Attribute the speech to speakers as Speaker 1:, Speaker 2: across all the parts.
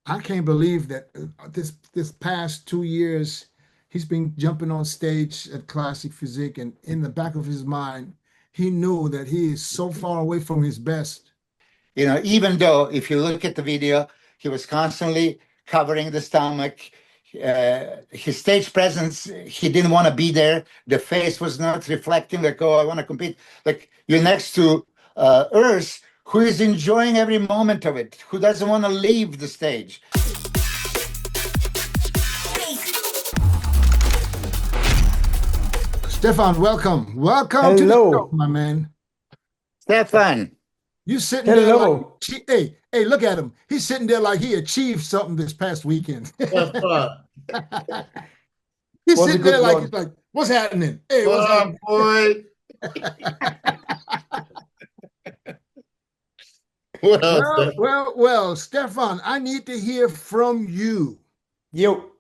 Speaker 1: I can't believe that this past 2 years he's been jumping on stage at Classic Physique, and in the back of his mind, he knew that he is so far away from his best.
Speaker 2: Even though if you look at the video, he was constantly covering the stomach. His stage presence, he didn't want to be there. The face was not reflecting like, oh, I want to compete. Like you're next to Earth, who is enjoying every moment of it, who doesn't want to leave the stage.
Speaker 1: Stefan, welcome. Welcome to the show,
Speaker 3: Hello.
Speaker 1: my man.
Speaker 2: Stefan,
Speaker 1: You sitting there like,
Speaker 3: Hello.
Speaker 1: hey, look at him. He's sitting there like he achieved something this past weekend.
Speaker 4: Stefan,
Speaker 1: He's
Speaker 3: Was a
Speaker 1: sitting there
Speaker 3: good
Speaker 1: like
Speaker 3: one.
Speaker 1: he's like, what's happening? Hey, what's
Speaker 4: what up,
Speaker 1: happening?
Speaker 4: boy? What up,
Speaker 1: Well,
Speaker 4: Stefan?
Speaker 1: well, well, Stefan, I need to hear from you.
Speaker 3: Yo.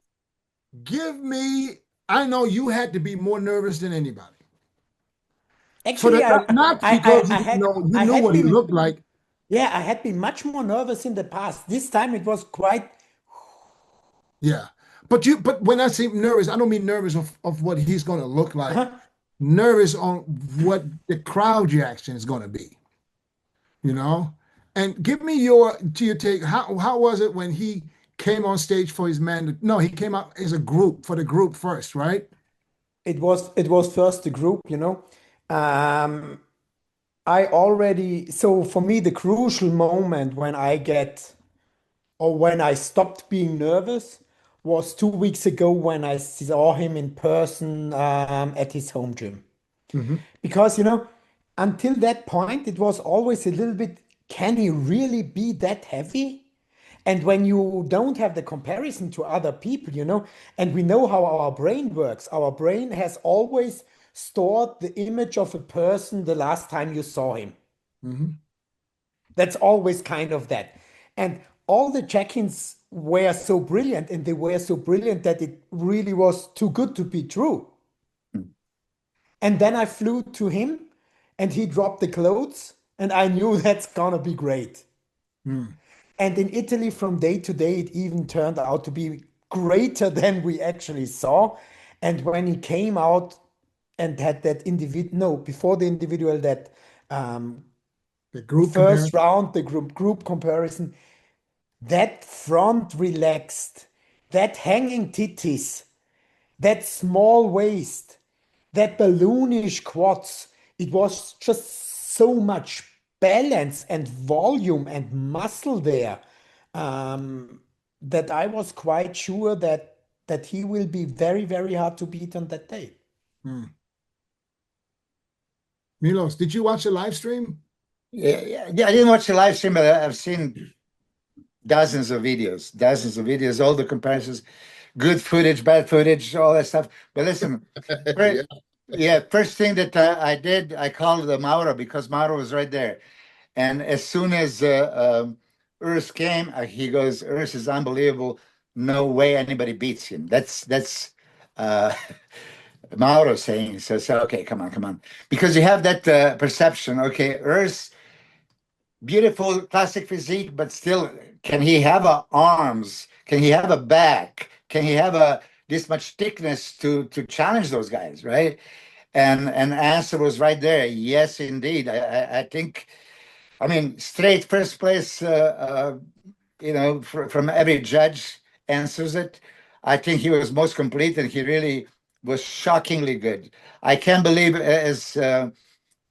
Speaker 1: Give me, I know you had to be more nervous than anybody. For
Speaker 3: Actually,
Speaker 1: the not because you
Speaker 3: I
Speaker 1: knew
Speaker 3: had
Speaker 1: what he
Speaker 3: been,
Speaker 1: looked like.
Speaker 3: yeah, I had been much more nervous in the past. This time it was quite,
Speaker 1: Yeah. But when I say nervous, I don't mean nervous of what he's gonna look like.
Speaker 3: uh
Speaker 1: Nervous on what the crowd reaction is gonna be, you know? And give me your take. How was it when he came on stage for his man? No, he came out as a group for the group first, right?
Speaker 3: it was first the group. Um, I already, so for me, the crucial moment when I get, or when I stopped being nervous was 2 weeks ago when I saw him in person at his home gym.
Speaker 1: Hmm.
Speaker 3: Because, until that point, it was always a little bit, can he really be that heavy? And when you don't have the comparison to other people, and we know how our brain works, our brain has always stored the image of a person the last time you saw him.
Speaker 1: Hmm.
Speaker 3: That's always kind of that. And all the check-ins were so brilliant, and they were so brilliant that it really was too good to be true. And then I flew to him and he dropped the clothes, and I knew that's gonna be great.
Speaker 1: Hmm.
Speaker 3: And in Italy, from day to day, it even turned out to be greater than we actually saw. And when he came out and had that individual, no, before the individual, that um,
Speaker 1: The group
Speaker 3: first
Speaker 1: comparison.
Speaker 3: round, the group comparison, that front relaxed, that hanging titties, that small waist, that balloonish quads, it was just so much balance and volume and muscle there, um, that I was quite sure that he will be very, very hard to beat on that day.
Speaker 1: Hmm. Milos, did you watch the live stream?
Speaker 2: yeah, I didn't watch the live stream, but I've seen dozens of videos, all the comparisons, good footage, bad footage, all that stuff. But listen,
Speaker 4: Yeah.
Speaker 2: first, yeah, first thing that I did, I called Mauro because Mauro was right there. And as soon as Urs came, he goes, Urs is unbelievable. No way anybody beats him. That's uh, Mauro saying. So okay, come on, because you have that perception. Okay, Urs, beautiful classic physique, but still, can he have arms? Can he have a back? Can he have a this much thickness to challenge those guys, right? And answer was right there. Yes, indeed. I think. I mean, straight first place. From every judge answers it. I think he was most complete, and he really was shockingly good. I can't believe, as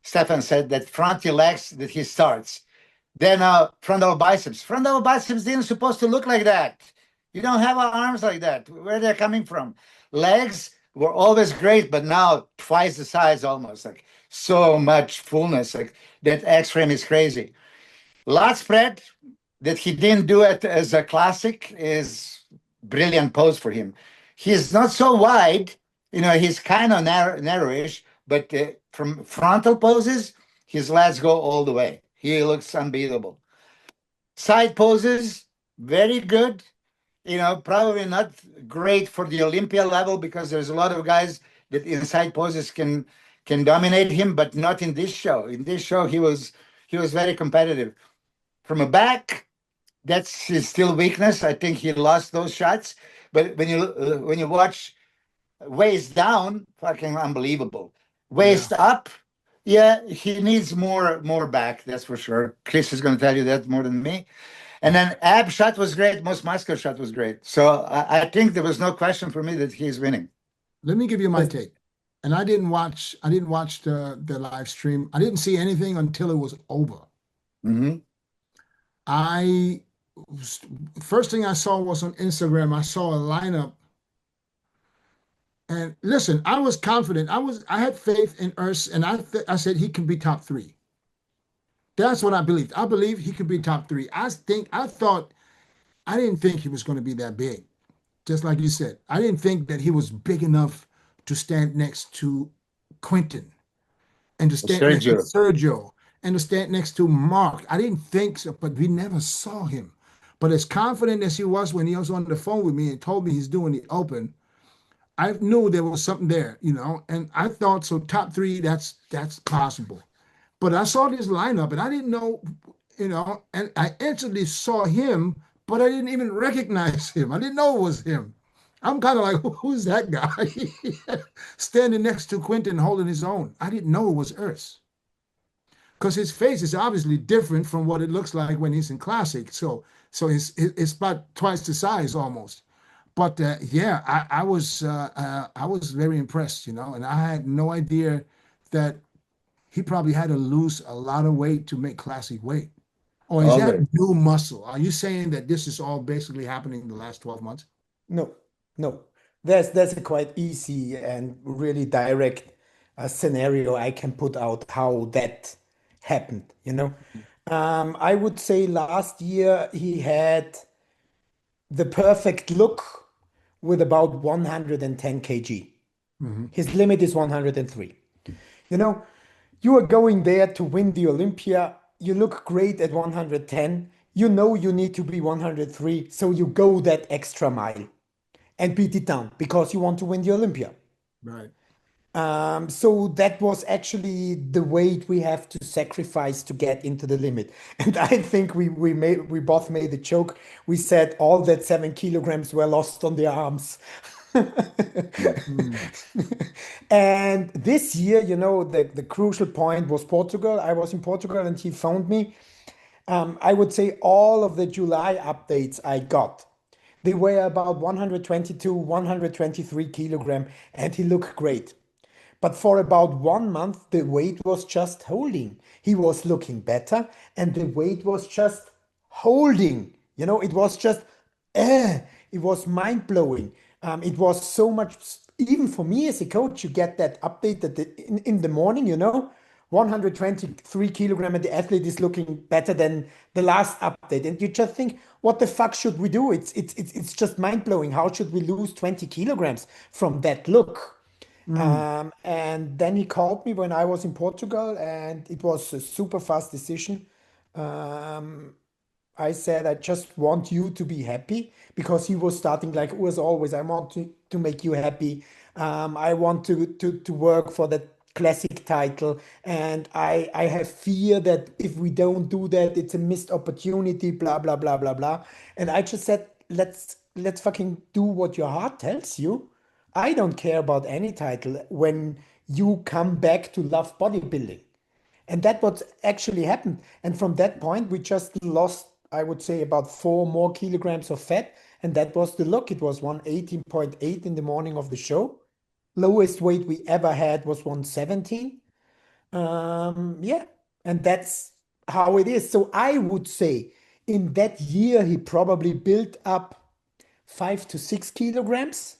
Speaker 2: Stefan said, that frontal legs that he starts. Then frontal biceps. Frontal biceps didn't supposed to look like that. You don't have arms like that. Where they're coming from? Legs were always great, but now twice the size almost. Like so much fullness. Like that X frame is crazy. Lat spread that he didn't do it as a classic is brilliant pose for him. He's not so wide, he's kind of narrowish, but from frontal poses, his lats go all the way. He looks unbeatable. Side poses, very good. Probably not great for the Olympia level because there's a lot of guys that in side poses can dominate him, but not in this show. In this show, he was very competitive. From a back, that's his still weakness. I think he lost those shots. But when you watch waist down, fucking unbelievable.
Speaker 1: Yeah.
Speaker 2: Waist up, yeah, he needs more back. That's for sure. Chris is going to tell you that more than me. And then ab shot was great. Most muscular shot was great. So I think there was no question for me that he's winning.
Speaker 1: Let me give you my take. And I didn't watch the live stream. I didn't see anything until it was over.
Speaker 2: Mm-hmm.
Speaker 1: I First thing I saw was on Instagram. I saw a lineup. And listen, I was confident. I had faith in Urs, and I said he can be top three. That's what I believed. I believe he could be top three. I didn't think he was going to be that big. Just like you said, I didn't think that he was big enough to stand next to Quinton and to stand next to
Speaker 2: Sergio.
Speaker 1: Sergio and to stand next to Mark. I didn't think so, but we never saw him. But as confident as he was when he was on the phone with me and told me he's doing the open, I knew there was something there, and I thought so. Top three, that's possible. But I saw this lineup and I didn't know, and I instantly saw him, but I didn't even recognize him. I didn't know it was him. I'm kind of like, who's that guy standing next to Quinton holding his own? I didn't know it was Urs because his face is obviously different from what it looks like when he's in classic. So it's about twice the size almost. But yeah, I was very impressed, and I had no idea that he probably had to lose a lot of weight to make classic weight. Or is that
Speaker 2: Always.
Speaker 1: new muscle? Are you saying that this is all basically happening in the last 12 months?
Speaker 3: No, no. There's a quite easy and really direct scenario I can put out how that happened, you know. I would say last year he had the perfect look with about 110 kg.
Speaker 1: Hmm.
Speaker 3: His limit is 103. You know, you are going there to win the Olympia. You look great at 110. You know you need to be 103, so you go that extra mile and beat it down because you want to win the Olympia.
Speaker 1: Right.
Speaker 3: So that was actually the weight we have to sacrifice to get into the limit. And I think we both made a joke. We said all that 7 kilograms were lost on the arms.
Speaker 1: Mm.
Speaker 3: And this year, the crucial point was Portugal. I was in Portugal and he found me. I would say all of the July updates I got, they were about 122, 123 kilogram, and he looked great. But for about 1 month, the weight was just holding. He was looking better, and the weight was just holding. It was just, it was mind blowing. It was so much, even for me as a coach, you get that update that in the morning, 123 kilogram, and the athlete is looking better than the last update. And you just think, what the fuck should we do? It's just mind blowing. How should we lose 20 kilograms from that look?
Speaker 1: Mm.
Speaker 3: And then he called me when I was in Portugal, and it was a super fast decision. Um, I said, I just want you to be happy because he was starting like as always. I want to make you happy. I want to work for that classic title. And I have fear that if we don't do that, it's a missed opportunity, blah, blah, blah, blah, blah. And I just said, let's fucking do what your heart tells you. I don't care about any title when you come back to love bodybuilding. And that what actually happened. And from that point, we just lost, I would say, about 4 more kilograms of fat. And that was the look. It was 118.8 in the morning of the show. Lowest weight we ever had was 117. Yeah. And that's how it is. So I would say in that year, he probably built up 5 to 6 kilograms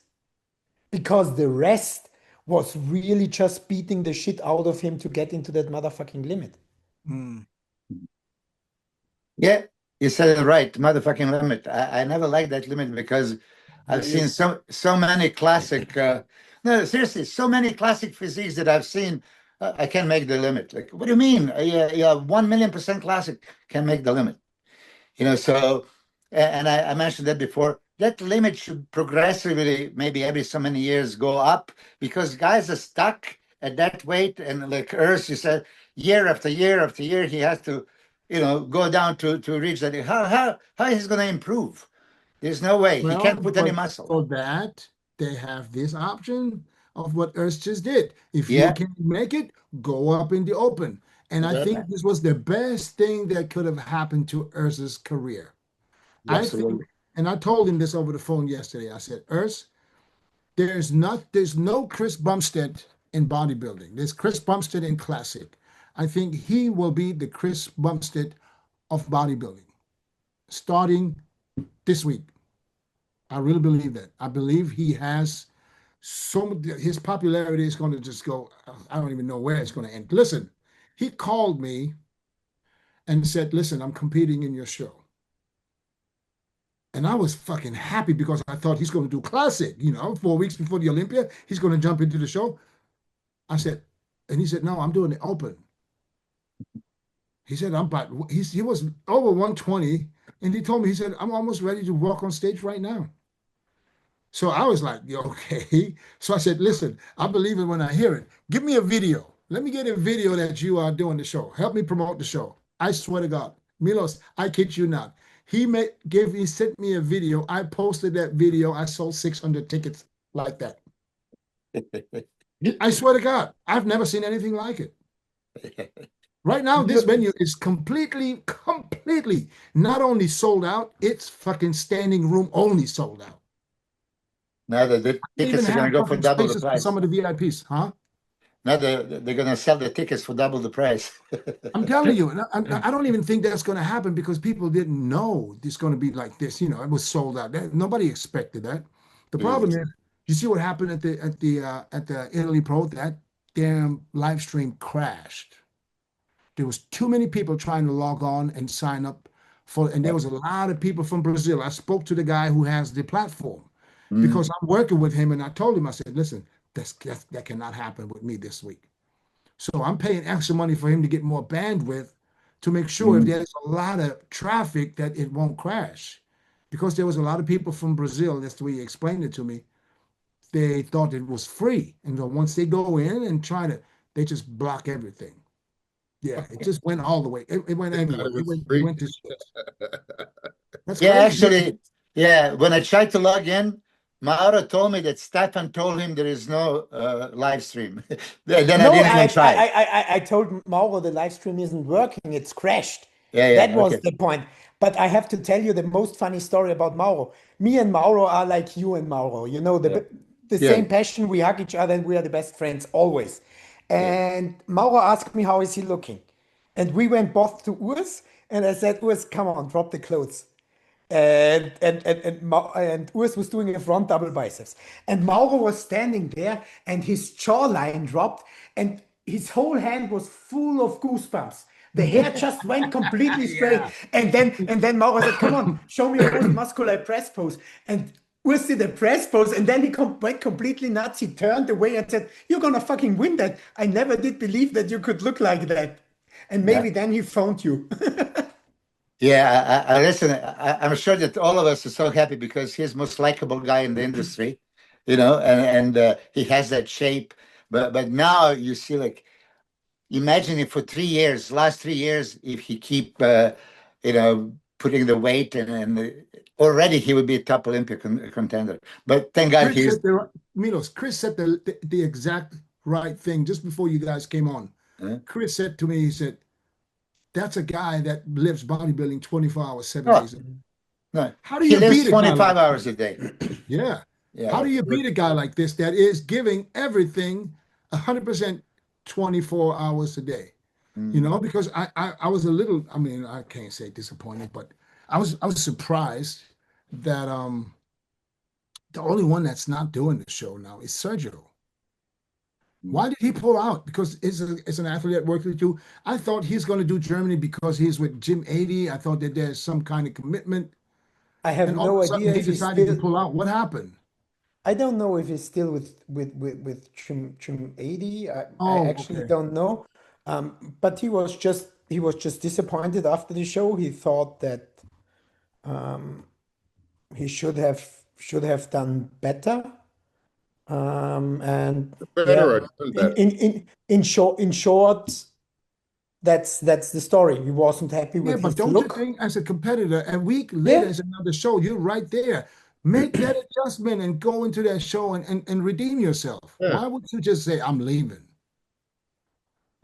Speaker 3: because the rest was really just beating the shit out of him to get into that motherfucking limit.
Speaker 1: Mm.
Speaker 2: Yeah, you said it right. Motherfucking limit. I never liked that limit because I've
Speaker 1: Me
Speaker 2: seen
Speaker 1: either.
Speaker 2: so many classic. No, seriously, so many classic physiques that I've seen. I can't make the limit. Like, what do you mean? Yeah, 1,000,000% classic can make the limit. So, and I mentioned that before. That limit should progressively, maybe every so many years, go up because guys are stuck at that weight. And like Urs, you said, year after year after year, he has to, go down to reach that. How he's going to improve? There's no way. He
Speaker 1: Well,
Speaker 2: can't put any
Speaker 1: but
Speaker 2: muscle.
Speaker 1: for that, they have this option of what Urs just did. If he
Speaker 2: Yeah.
Speaker 1: can make it, go up in the open. And I think
Speaker 4: Yeah.
Speaker 1: this was the best thing that could have happened to Urs's career. I think,
Speaker 2: Absolutely.
Speaker 1: and I told him this over the phone yesterday. I said, Urs, there's no Chris Bumstead in bodybuilding. There's Chris Bumstead in classic. I think he will be the Chris Bumstead of bodybuilding starting this week. I really believe that. I believe he has his popularity is going to just go. I don't even know where it's going to end. Listen, he called me and said, listen, I'm competing in your show. And I was fucking happy because I thought he's going to do classic, 4 weeks before the Olympia, he's going to jump into the show. I said, and he said, no, I'm doing the open. He said, he was over 120. And he told me, he said, I'm almost ready to walk on stage right now. So I was like, okay. So I said, listen, I believe it when I hear it. Give me a video. Let me get a video that you are doing the show. Help me promote the show. I swear to God. Milos, I kid you not. He sent me a video. I posted that video. I sold 600 tickets like that. I swear to God, I've never seen anything like it. Right now, this venue is completely not only sold out, it's fucking standing room only sold out.
Speaker 2: Now the tickets are going to go for double the price.
Speaker 1: Some of the VIPs, huh?
Speaker 2: Now they're going to sell the tickets for double the price.
Speaker 1: I'm telling you, I don't even think that's going to happen because people didn't know it's going to be like this. It was sold out. Nobody expected that. The problem is, you see what happened at the Italy Pro? That damn live stream crashed. There was too many people trying to log on and sign up and there was a lot of people from Brazil. I spoke to the guy who has the platform because I'm working with him, and I told him, I said, listen, that cannot happen with me this week. So I'm paying extra money for him to get more bandwidth to make sure if there's a lot of traffic that it won't crash. Because there was a lot of people from Brazil, that's the way he explained it to me. They thought it was free. And so once they go in and they just block everything. Yeah, it just went all the way. It went everywhere. It went to shit. That's crazy.
Speaker 2: Actually, when I tried to log in, Mauro told me that Stefan told him there is no live stream. Then I didn't even try.
Speaker 3: I told Mauro the live stream isn't working. It's crashed.
Speaker 2: Yeah,
Speaker 3: that was the point. But I have to tell you the most funny story about Mauro. Me and Mauro are like you and Mauro. The same passion. We hug each other and we are the best friends always. And Mauro asked me, how is he looking? And we went both to Urs, and I said, Urs, come on, drop the clothes. And Urs was doing a front double biceps. And Mauro was standing there, and his jawline dropped, and his whole hand was full of goosebumps. The hair just went completely straight. And then Mauro said, come on, show me a most muscular press pose. And Urs did a press pose, and then he went completely nuts. He turned away and said, you're going to fucking win that. I never did believe that you could look like that. And maybe then he phoned you.
Speaker 2: I listen. I'm sure that all of us are so happy because he's the most likable guy in the industry, and he has that shape. But now you see, like, imagine if for 3 years, last 3 years, if he keep, putting the weight and already he would be a top Olympia contender. But thank God
Speaker 1: Chris said the exact right thing just before you guys came on. Chris said to me, he said, that's a guy that lives bodybuilding 24 hours, 7 days a week.
Speaker 2: No.
Speaker 1: How do you beat
Speaker 2: 25 hours a day?
Speaker 1: Yeah. How do you beat a guy like this that is giving everything 100% 24 hours a day? Because I was a little, I can't say disappointed, but I was surprised that the only one that's not doing the show now is Sergio. Why did he pull out? Because it's an athlete that works with you. I thought he's going to do Germany because he's with Gym 80. I thought that there's some kind of commitment.
Speaker 3: I have no idea
Speaker 1: he decided to pull out. What happened?
Speaker 3: I don't know if he's still with Gym 80. I actually don't know. But he was just disappointed after the show. He thought that he should have done better. And
Speaker 4: better
Speaker 3: in short, That's the story. He wasn't happy
Speaker 1: Yeah,
Speaker 3: with
Speaker 1: but
Speaker 3: his
Speaker 1: don't you
Speaker 3: look.
Speaker 1: think as a competitor, a week later
Speaker 3: Yeah.
Speaker 1: is another show, you're right there. Make that adjustment and go into that show and redeem yourself.
Speaker 4: Yeah.
Speaker 1: Why would you just say, I'm leaving?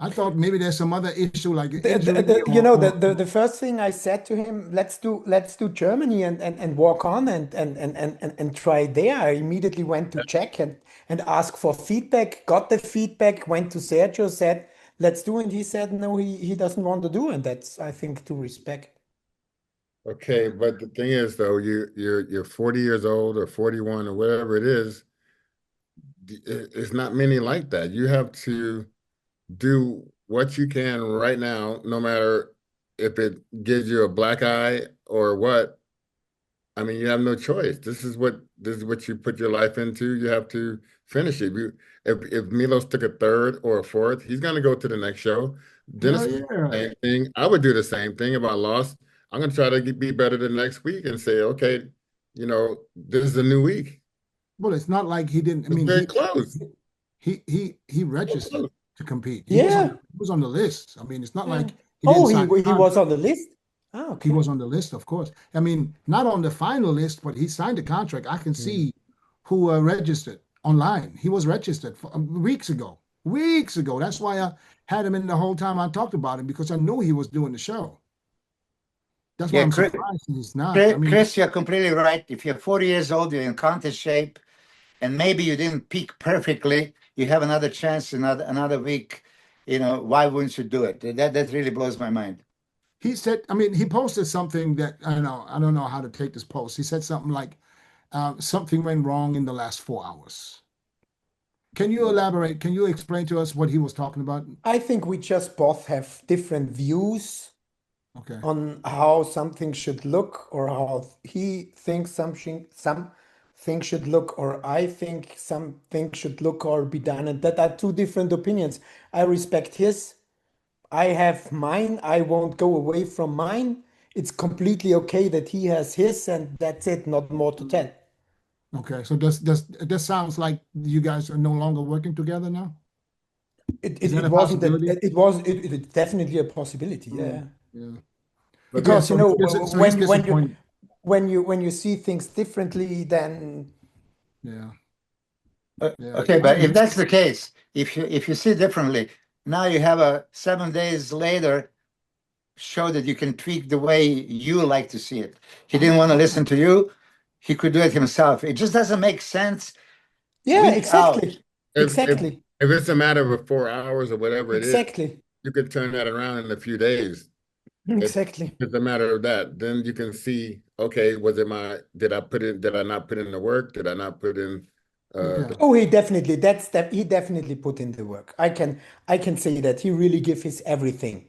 Speaker 1: I thought maybe there's some other issue like an injury
Speaker 3: You know,
Speaker 1: or
Speaker 3: the first thing I said to him, let's do Germany and walk on and try there. I immediately went to check and ask for feedback, got the feedback, went to Sergio, said, let's do, and he said no, he doesn't want to do, and that's, I think, to respect.
Speaker 5: Okay, but the thing is though, you're 40 years old or 41 or whatever it is, it's not many like that. You have to do what you can right now, no matter if it gives you a black eye or what. I mean, you have no choice. This is what you put your life into. You have to finish it. If Milos took a third or a fourth, he's gonna go to the next show.
Speaker 1: hell
Speaker 5: Dennis would do the
Speaker 1: yeah.
Speaker 5: same thing. I would do the same thing if I lost. I'm gonna try to be better the next week and say, okay, this is a new week.
Speaker 1: Well, it's not like he didn't. I
Speaker 5: It's
Speaker 1: mean,
Speaker 5: very close.
Speaker 1: he
Speaker 5: So
Speaker 1: registered
Speaker 5: close.
Speaker 1: to compete.
Speaker 3: Yeah,
Speaker 1: He was on the list. I mean, it's not
Speaker 3: yeah.
Speaker 1: like he didn't
Speaker 3: Oh,
Speaker 1: sign a
Speaker 3: he was
Speaker 1: contract.
Speaker 3: on the list. Ah,
Speaker 1: He
Speaker 3: okay.
Speaker 1: was on the list, of course. I mean, not on the final list, but he signed a contract. I can
Speaker 3: Mm.
Speaker 1: see who registered online. He was registered weeks ago. Weeks ago. That's why I had him in the whole time I talked about him because I knew he was doing the show. That's why
Speaker 2: Yeah,
Speaker 1: I'm
Speaker 2: Chris,
Speaker 1: surprised he's not. I mean,
Speaker 2: Chris, you're completely right. If you're 40 years old, you're in contest shape, and maybe you didn't peak perfectly, you have another chance, another week. Why wouldn't you do it? That really blows my mind.
Speaker 1: he said, I mean, he posted something that I don't know how to take this post. He said something like, something went wrong in the last 4 hours. Can you elaborate? Can you explain to us what he was talking about?
Speaker 3: I think we just both have different views
Speaker 1: Okay.
Speaker 3: on how something should look, or how he thinks something should look, or I think something should look or be done, and that are two different opinions. I respect his. I have mine. I won't go away from mine. It's completely okay that he has his, and that's it. Not more to tell.
Speaker 1: Okay. So this sounds like you guys are no longer working together now?
Speaker 3: It
Speaker 1: Is
Speaker 3: it,
Speaker 1: that
Speaker 3: it
Speaker 1: a
Speaker 3: wasn't that
Speaker 1: possibility?
Speaker 3: it's definitely a possibility.
Speaker 1: Mm,
Speaker 3: Yeah.
Speaker 1: yeah.
Speaker 5: But
Speaker 1: Yeah.
Speaker 3: Because
Speaker 1: So
Speaker 3: you know,
Speaker 1: he's
Speaker 3: when
Speaker 1: disappointed.
Speaker 3: you see things differently, then
Speaker 1: Yeah. Yeah.
Speaker 2: Okay,
Speaker 1: I
Speaker 2: but if
Speaker 1: mean,
Speaker 2: that's the case, if you see differently, now you have a 7 days later show that you can tweak the way you like to see it. He didn't want to listen to you. He could do it himself. It just doesn't make sense
Speaker 3: yeah,
Speaker 2: week out.
Speaker 3: exactly,
Speaker 5: if if
Speaker 3: exactly,
Speaker 5: if it's a matter of 4 hours or whatever it is,
Speaker 3: exactly,
Speaker 5: you could turn that around in a few days. If
Speaker 3: exactly.
Speaker 5: it's a matter of that, then you can see, okay, did I not put in the work? Did I not put in
Speaker 1: yeah.
Speaker 3: Oh, he definitely, he definitely put in the work. I can say that he really give his everything.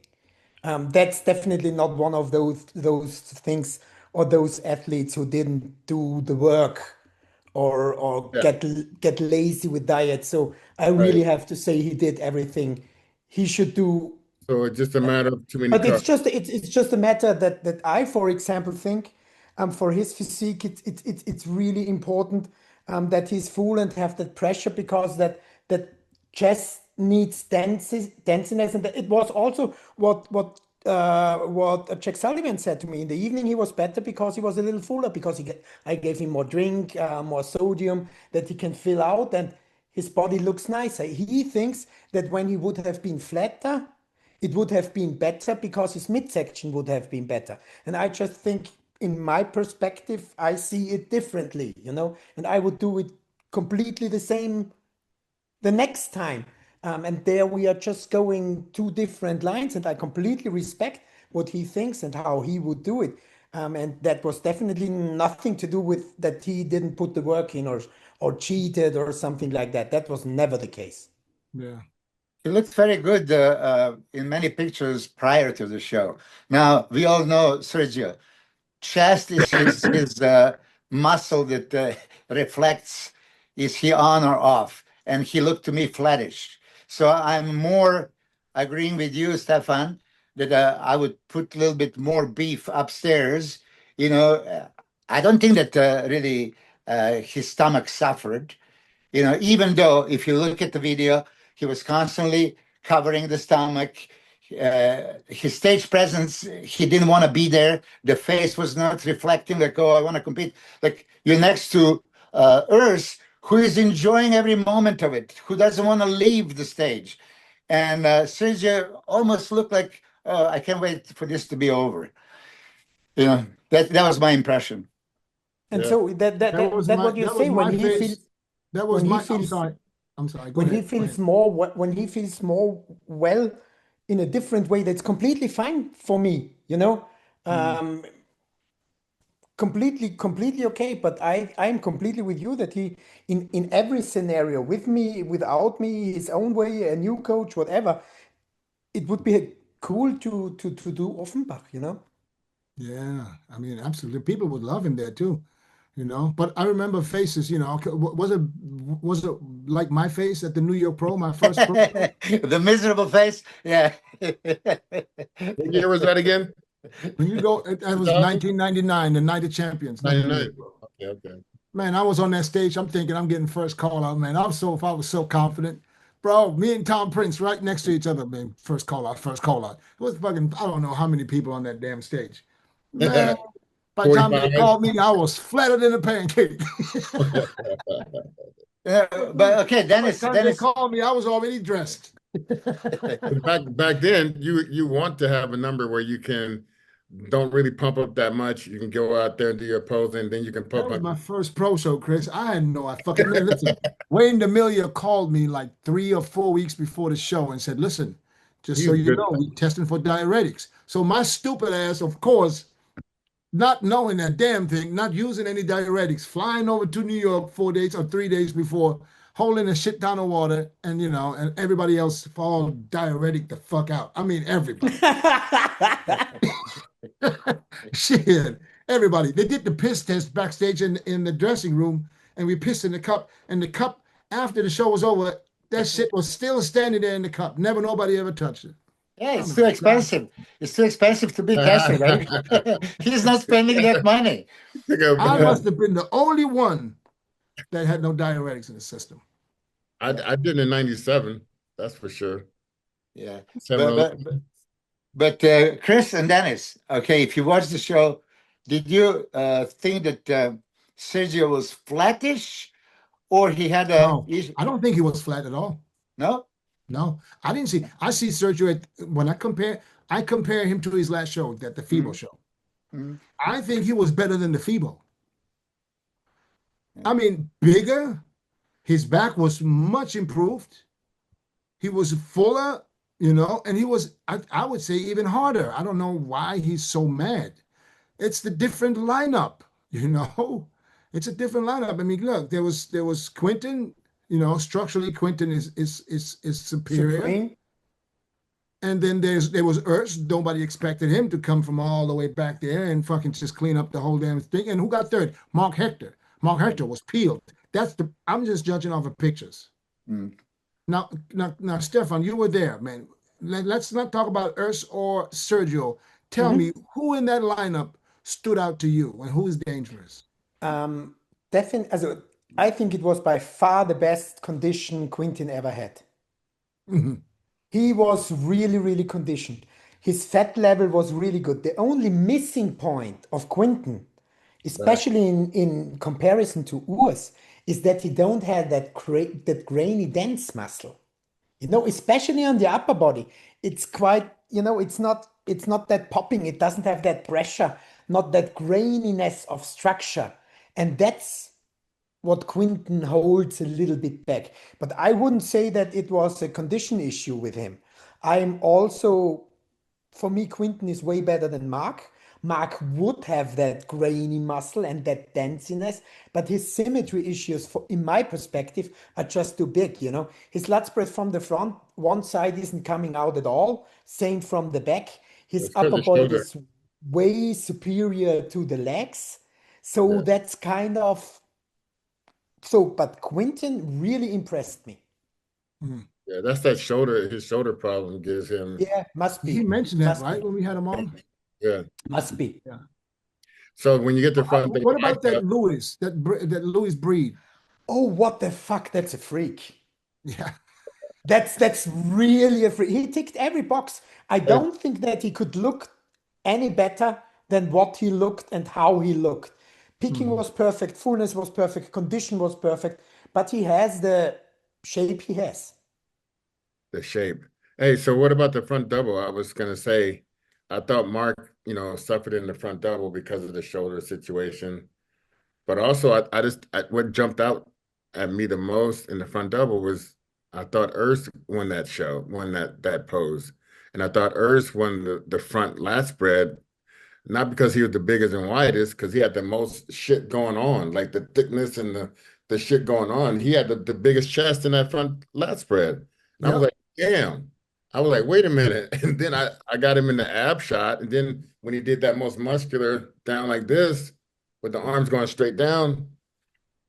Speaker 3: That's definitely not one of those things, or those athletes who didn't do the work, or
Speaker 5: yeah,
Speaker 3: get lazy with diet. So I really
Speaker 5: right.
Speaker 3: have to say he did everything he should do.
Speaker 5: So it's just a matter of too many
Speaker 3: But
Speaker 5: carbs.
Speaker 3: it's just a matter that I, for example, think for his physique, it's really important that he's full and have that pressure, because that chest needs denseness, and it was also what Jack Sullivan said to me in the evening. He was better because he was a little fuller, because I gave him more drink, more sodium that he can fill out, and his body looks nicer. He thinks that when he would have been flatter, it would have been better, because his midsection would have been better. And I just think, in my perspective, I see it differently, and I would do it completely the same the next time. And there we are just going two different lines, and I completely respect what he thinks and how he would do it. And that was definitely nothing to do with that he didn't put the work in, or cheated or something like that. That was never the case.
Speaker 1: Yeah.
Speaker 2: He looked very good in many pictures prior to the show. Now, we all know Sergio. Chest is his muscle that reflects, is he on or off? And he looked to me flattish. So I'm more agreeing with you, Stefan, that I would put a little bit more beef upstairs. I don't think that really his stomach suffered. Even though if you look at the video, he was constantly covering the stomach. his stage presence, he didn't want to be there. The face was not reflecting like, oh, I want to compete. Like you're next to Urs, who is enjoying every moment of it, who doesn't want to leave the stage. And Sergio almost looked like, oh, I can't wait for this to be over. You know, that was my impression.
Speaker 3: And
Speaker 5: Yeah.
Speaker 3: so that what you say when he
Speaker 1: face.
Speaker 3: feels
Speaker 1: That was
Speaker 3: when he
Speaker 1: my.
Speaker 3: feels
Speaker 1: I'm sorry. Go
Speaker 3: when
Speaker 1: ahead.
Speaker 3: he feels more when he feels more well in a different way, that's completely fine for me, you know. Completely okay. But I'm completely with you that he in every scenario, with me, without me, his own way, a new coach, whatever, it would be cool to do Offenbach, you know.
Speaker 1: Yeah, I mean, absolutely. People would love him there too, you know. But I remember faces, you know. Was it like my face at the New York Pro, my first pro show?
Speaker 2: The miserable face. Yeah.
Speaker 5: What year was that again?
Speaker 1: When you go, that was
Speaker 5: 2000?
Speaker 1: 1999, the Night of Champions, not the New
Speaker 5: 99.
Speaker 1: York Pro.
Speaker 5: Okay, okay.
Speaker 1: Man, I was on that stage. I'm thinking I'm getting first call out, man. I was so confident. Bro, me and Tom Prince right next to each other, man. First call out, first call out. It was fucking, I don't know how many people on that damn stage. Man, by the time they
Speaker 5: 45.
Speaker 1: called me, I was flatter than a pancake.
Speaker 2: But okay,
Speaker 1: By the time they
Speaker 2: Dennis.
Speaker 1: called me, I was already dressed.
Speaker 5: Back then, you want to have a number where you can don't really pump up that much. You can go out there and do your pose, and then you can
Speaker 1: That
Speaker 5: pump
Speaker 1: was
Speaker 5: up.
Speaker 1: my first pro show, Chris. I had no, I fucking, man, listen, Wayne DeMilia called me like 3 or 4 weeks before the show and said, listen, just so
Speaker 5: He's
Speaker 1: you
Speaker 5: good.
Speaker 1: know, we're testing for diuretics. So my stupid ass, of course, not knowing that damn thing, not using any diuretics, flying over to New York 4 days or 3 days before, holding a shit ton of water, and you know, and everybody else fall diuretic the fuck out. I mean, everybody. Shit, everybody. They did the piss test backstage in the dressing room, and we pissed in the cup. And the cup, after the show was over, that shit was still standing there in the cup. Never, nobody ever touched it.
Speaker 2: Yeah,
Speaker 1: I
Speaker 2: it's
Speaker 1: mean,
Speaker 2: too
Speaker 1: God,
Speaker 2: expensive. It's too expensive to be casting, right? He's not spending that money.
Speaker 1: I must have been the only one that had no diuretics in the system.
Speaker 5: I did in '97. That's for sure.
Speaker 2: Yeah,
Speaker 5: 7
Speaker 2: but Chris and Dennis, okay, if you watch the show, did you think that Sergio was flattish, or he had a
Speaker 1: No, I don't think he was flat at all.
Speaker 2: no?
Speaker 1: No, I didn't see. I see Sergio when I compare him to his last show, that the FIBO
Speaker 2: Mhm.
Speaker 1: show.
Speaker 2: Mhm.
Speaker 1: I think he was better than the FIBO. I mean, bigger. His back was much improved. He was fuller, you know, and he was, I would say, even harder. I don't know why he's so mad. It's the different lineup, you know. It's a different lineup. I mean, look, there was Quinton, you know, structurally Quinton is superior.
Speaker 3: Supreme.
Speaker 1: And then there was Urs. Nobody expected him to come from all the way back there and fucking just clean up the whole damn thing. And who got third? Mark Hector. Mark Hector was peeled. I'm just judging off of pictures.
Speaker 2: Mm.
Speaker 1: Now, Stefan, you were there, man. Let's not talk about Urs or Sergio. Tell
Speaker 3: Mhm.
Speaker 1: me who in that lineup stood out to you and who is dangerous?
Speaker 3: Definitely, also, I think it was by far the best condition Quinton ever had.
Speaker 1: Mhm.
Speaker 3: He was really, really conditioned. His fat level was really good. The only missing point of Quinton, especially in comparison to Urs, is that he don't have that grainy dense muscle. You know, especially on the upper body, it's quite, you know, it's not that popping. It doesn't have that pressure, not that graininess of structure, and that's what Quinton holds a little bit back. But I wouldn't say that it was a condition issue with him. I'm also, for me, Quinton is way better than Mark. Mark would have that grainy muscle and that densiness, but his symmetry issues, in my perspective, are just too big. You know, his lat spread from the front, one side isn't coming out at all. Same from the back. His
Speaker 5: It's because
Speaker 3: upper
Speaker 5: of
Speaker 3: body
Speaker 5: shoulder.
Speaker 3: is way superior to the legs. So
Speaker 5: Yeah.
Speaker 3: that's kind of so. But Quinton really impressed me.
Speaker 1: Mhm.
Speaker 5: Yeah, that's that shoulder. His shoulder problem gives him.
Speaker 3: Yeah, must
Speaker 1: He
Speaker 3: be,
Speaker 1: mentioned that,
Speaker 3: must
Speaker 1: right,
Speaker 3: be,
Speaker 1: when we had him on?
Speaker 5: Yeah.
Speaker 3: must be.
Speaker 1: Yeah.
Speaker 5: So when you get the front thing
Speaker 1: What about
Speaker 5: backed
Speaker 1: that
Speaker 5: up,
Speaker 1: Lewis, that Lewis Breed?
Speaker 3: Oh, what the fuck? That's a freak.
Speaker 1: Yeah.
Speaker 3: That's really a free. He ticked every box. I don't think that he could look any better than what he looked and how he looked. Picking was perfect, fullness was perfect, condition was perfect, but he has the shape he has.
Speaker 5: The shape. Hey, so what about the front double? I was gonna say, I thought Mark, suffered in the front double because of the shoulder situation. But also, what jumped out at me the most in the front double was I thought Urs won that pose, and I thought Urs won the front lat spread, not because he was the biggest and widest, because he had the most shit going on, like the thickness and the shit going on. He had the biggest chest in that front lat spread, and I was
Speaker 1: Yep.
Speaker 5: like, damn. I was like, wait a minute, and then I got him in the ab shot, and then when he did that most muscular down like this, with the arms going straight down.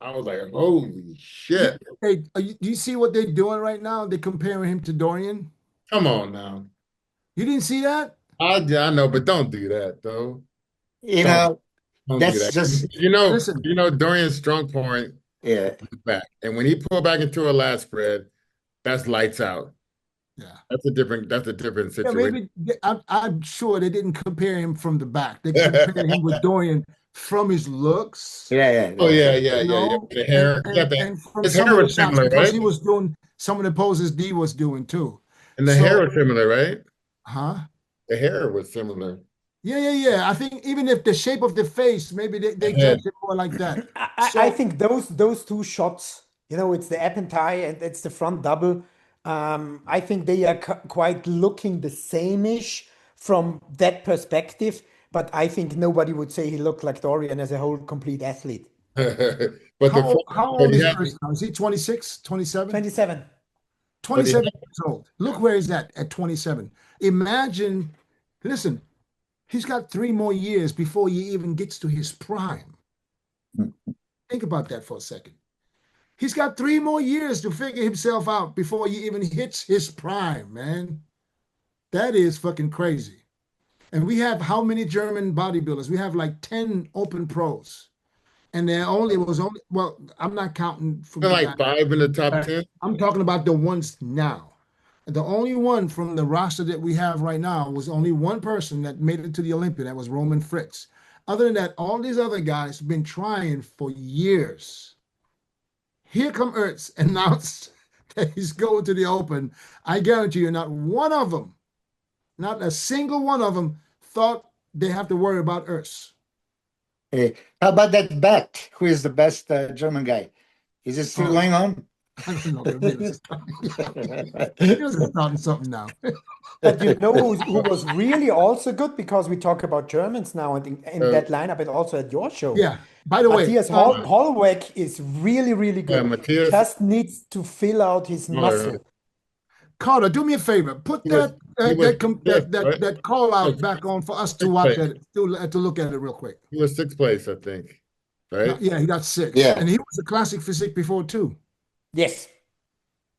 Speaker 5: I was like, holy shit.
Speaker 1: Hey, do you see what they're doing right now? They're comparing him to Dorian.
Speaker 5: Come on now.
Speaker 1: You didn't see that?
Speaker 5: I know, but don't do that though.
Speaker 2: You
Speaker 5: Don't
Speaker 2: know,
Speaker 5: don't do
Speaker 2: that's
Speaker 5: that.
Speaker 2: just
Speaker 1: Listen,
Speaker 5: Dorian's strong point
Speaker 2: yeah.
Speaker 5: is back. And when he pulled back into a lat spread, that's lights out.
Speaker 1: yeah.
Speaker 5: That's a different
Speaker 1: Yeah,
Speaker 5: situation.
Speaker 1: maybe I'm sure they didn't compare him from the back. They compared him with Dorian from his looks,
Speaker 2: Yeah,
Speaker 5: Oh yeah,
Speaker 2: yeah.
Speaker 5: yeah,
Speaker 1: you
Speaker 5: yeah, yeah.
Speaker 1: know,
Speaker 5: The hair. Yeah,
Speaker 1: and from
Speaker 5: his
Speaker 1: some
Speaker 5: hair
Speaker 1: of the
Speaker 5: was
Speaker 1: shots
Speaker 5: similar,
Speaker 1: because
Speaker 5: right?
Speaker 1: he was doing some of the poses D was doing too.
Speaker 5: And the hair
Speaker 1: So,
Speaker 5: was similar, right?
Speaker 1: huh?
Speaker 5: The hair was similar.
Speaker 1: Yeah. I think even if the shape of the face, maybe they
Speaker 5: The head.
Speaker 1: judge it more like that.
Speaker 3: I
Speaker 1: So,
Speaker 3: think those two shots, it's the app and tie and it's the front double. I think they are quite looking the same-ish from that perspective, but I think nobody would say he looked like Dorian as a whole complete athlete.
Speaker 5: But the front,
Speaker 1: how
Speaker 5: but
Speaker 1: old
Speaker 5: he
Speaker 1: is
Speaker 5: had
Speaker 1: Ernst now? Is he 26, 27?
Speaker 3: 27.
Speaker 1: 27 years old. Look where he's at 27. Imagine, listen, he's got 3 more years before he even gets to his prime. Think about that for a second. He's got 3 more years to figure himself out before he even hits his prime, man. That is fucking crazy. And we have how many German bodybuilders? We have like 10 open pros. And there only was only, well, I'm not counting from the guy.
Speaker 5: like 5 in the top 10.
Speaker 1: I'm talking about the ones now. The only one from the roster that we have right now was only one person that made it to the Olympia. That was Roman Fritz. Other than that, all these other guys have been trying for years. Here come Ertz announced that he's going to the Open. I guarantee you, not one of them, not a single one of them, thought they have to worry about Ertz.
Speaker 2: Hey, how about that bet? Who is the best German guy? Is it still
Speaker 1: Oh,
Speaker 2: going on?
Speaker 1: I don't know. He was starting something now.
Speaker 3: But you know who was really also good because we talk about Germans now and in that lineup and also at your show.
Speaker 1: Yeah. By the way,
Speaker 3: Matthias Hollweg is really, really good.
Speaker 5: Matthias
Speaker 3: Just needs to fill out his muscle.
Speaker 1: Carter, do me a favor. Put
Speaker 5: he was fifth, right?
Speaker 1: that call out back on for us to
Speaker 5: Sixth
Speaker 1: watch
Speaker 5: place.
Speaker 1: it, to look at it real quick.
Speaker 5: He was 6th place, I think.
Speaker 1: No,
Speaker 5: Right?
Speaker 1: yeah, he got 6.
Speaker 2: Yeah.
Speaker 1: And he was a classic physique before too.
Speaker 3: Yes.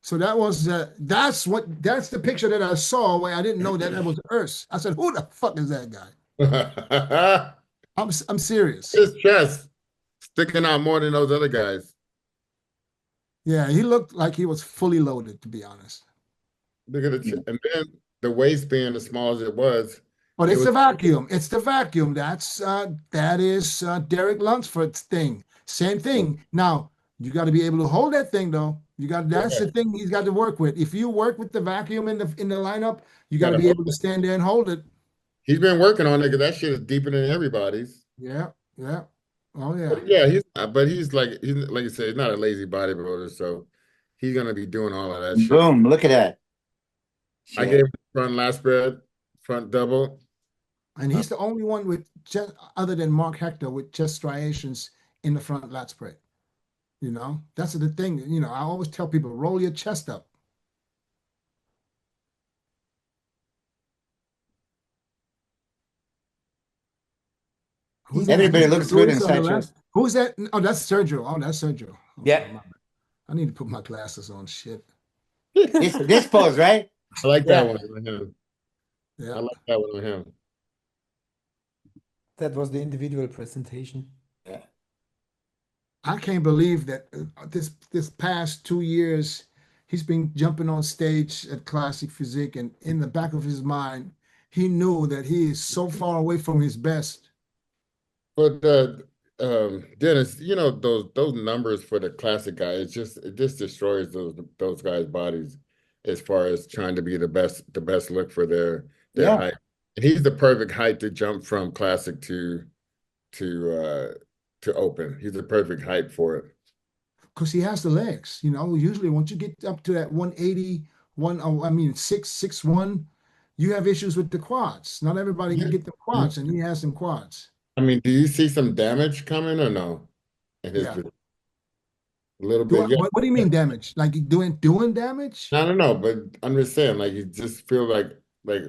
Speaker 1: So that was that's the picture that I saw where I didn't know that was Urs. I said, who the fuck is that guy? I'm serious.
Speaker 5: His chest sticking out more than those other guys.
Speaker 1: Yeah, he looked like he was fully loaded, to be honest.
Speaker 5: Look at the and then the waist being as small as it was.
Speaker 1: But
Speaker 5: It
Speaker 1: it's
Speaker 5: was-
Speaker 1: the vacuum. It's the vacuum. That is Derek Lunsford's thing. Same thing. Now you got to be able to hold that thing, though. That's the thing he's got to work with. If you work with the vacuum in the lineup, you got to be able to stand there and hold it.
Speaker 5: He's been working on it because that shit is deeper than everybody's.
Speaker 1: Yeah. Oh yeah.
Speaker 5: But yeah, he's like you said, he's not a lazy bodybuilder, so he's gonna be doing all of that shit.
Speaker 2: Boom! Look at that.
Speaker 5: I gave him front lat spread, front double.
Speaker 1: And he's the only one with just other than Mark Hector with chest striations in the front lat spread. That's the thing. I always tell people, roll your chest up. Who's that?
Speaker 2: Everybody looks good
Speaker 1: Luis on the
Speaker 2: inside
Speaker 1: left?
Speaker 2: chest.
Speaker 1: Who's that? Oh, that's Sergio. Oh, that's Sergio. Oh,
Speaker 3: Yeah.
Speaker 1: I need to put my glasses on. Shit.
Speaker 2: This pose, right?
Speaker 5: I like that one with him.
Speaker 1: Yeah.
Speaker 5: I like that one with him.
Speaker 3: That was the individual presentation.
Speaker 1: I can't believe that this past 2 years he's been jumping on stage at Classic Physique, and in the back of his mind, he knew that he is so far away from his best.
Speaker 5: But Dennis, you know those numbers for the classic guy, it just destroys those guys' bodies as far as trying to be the best look for their
Speaker 2: Yeah.
Speaker 5: height. And he's the perfect height to jump from classic to open. He's the perfect height for it.
Speaker 1: Because he has the legs. Usually once you get up to that 180, I mean 6'1", you have issues with the quads. Not everybody can get the quads, and he has some quads.
Speaker 5: I mean, do you see some damage coming or no? In his
Speaker 1: Yeah.
Speaker 5: a little bit. Yeah.
Speaker 1: What do you mean damage? Like doing damage?
Speaker 5: No, but I'm just saying, like you just feel like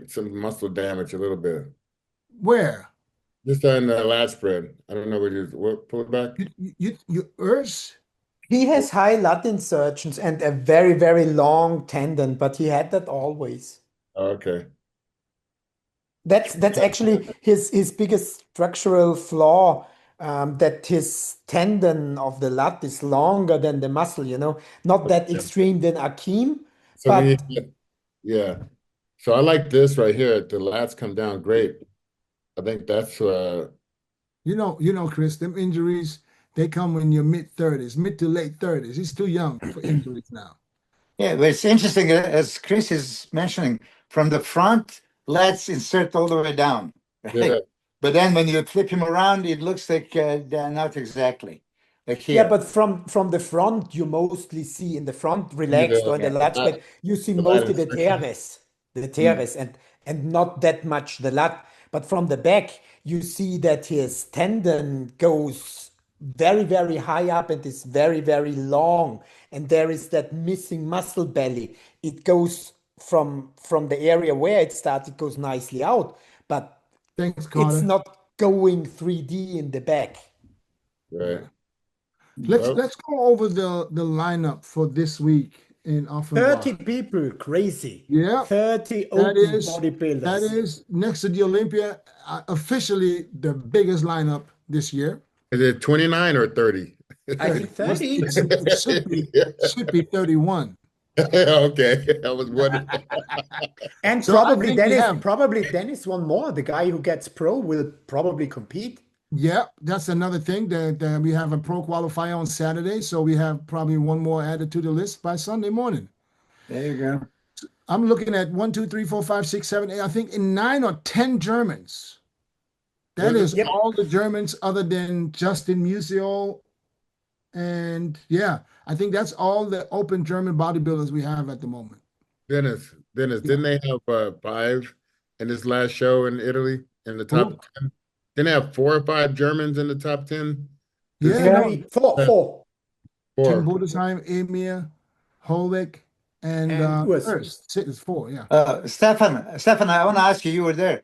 Speaker 5: some muscle damage a little bit.
Speaker 1: Where?
Speaker 5: Just on the lat spread. I don't know what pull it back.
Speaker 1: Yours?
Speaker 3: He has high lat insertions and a very, very long tendon, but he had that always.
Speaker 5: Oh, okay.
Speaker 3: That's actually his biggest structural flaw, that his tendon of the lat is longer than the muscle, not that extreme than Akeem,
Speaker 5: So when
Speaker 3: but
Speaker 5: yeah. So I like this right here. The lats come down great. I think that's
Speaker 1: Chris, them injuries, they come in your mid-30s, mid to late 30s. He's too young for injuries now.
Speaker 2: Yeah, but it's interesting, as Chris is mentioning, from the front, let's insert all the way down, right?
Speaker 5: yeah.
Speaker 2: But then when you flip him around, it looks like they're not exactly like
Speaker 3: yeah,
Speaker 2: here.
Speaker 3: but from the front, you mostly see in the front relaxed or in the lat
Speaker 5: lat-
Speaker 3: spread, you see
Speaker 5: the lat
Speaker 3: mostly the
Speaker 5: insertion.
Speaker 3: teres, and not that much the lat. But from the back, you see that his tendon goes very, very high up and is very, very long. And there is that missing muscle belly. It goes from the area where it started, goes nicely out, but
Speaker 1: Thanks,
Speaker 3: it's
Speaker 1: Carter.
Speaker 3: not going 3D in the back.
Speaker 5: Right.
Speaker 1: Yeah. Let's
Speaker 5: Well,
Speaker 1: let's go over the lineup for this week in
Speaker 3: 30
Speaker 1: Offenbach.
Speaker 3: people, crazy.
Speaker 1: Yeah,
Speaker 3: 30
Speaker 1: that
Speaker 3: open
Speaker 1: is that
Speaker 3: bodybuilders.
Speaker 1: is next to the Olympia, officially the biggest lineup this year.
Speaker 5: is it 29 or 30?
Speaker 3: I think 30.
Speaker 1: It should be 31.
Speaker 5: Okay. I was wondering.
Speaker 3: And
Speaker 1: So I think we have,
Speaker 3: probably Dennis one more. The guy who gets pro will probably compete.
Speaker 1: yeah, that's another thing that we have a pro qualifier on Saturday, so we have probably one more added to the list by Sunday morning.
Speaker 2: There you go.
Speaker 1: I'm looking at 1, 2, 3, 4, 5, 6, 7, 8. I think in 9 or 10 Germans. That is
Speaker 3: Yep.
Speaker 1: all the Germans other than Justin Musial. And yeah, I think that's all the open German bodybuilders we have at the moment.
Speaker 5: Dennis,
Speaker 1: Yeah.
Speaker 5: didn't they have 5 in this last show in Italy in the
Speaker 1: Who?
Speaker 5: top 10? Didn't they have 4 or 5 Germans in the top 10?
Speaker 1: Yeah,
Speaker 2: Yeah.
Speaker 1: no,
Speaker 3: Three, four,
Speaker 1: Tim
Speaker 5: 4.
Speaker 1: Budesheim, Emir, Holwick, and
Speaker 3: and Urs.
Speaker 1: Urs. It's 4, yeah.
Speaker 2: Stefan, I want to ask you, you were there.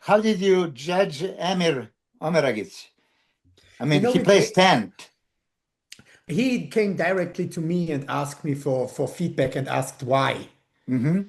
Speaker 2: How did you judge Emir Omeragic? I mean, he
Speaker 3: we
Speaker 2: placed 10th.
Speaker 3: He came directly to me and asked me for feedback and asked why.
Speaker 2: Mm-hmm.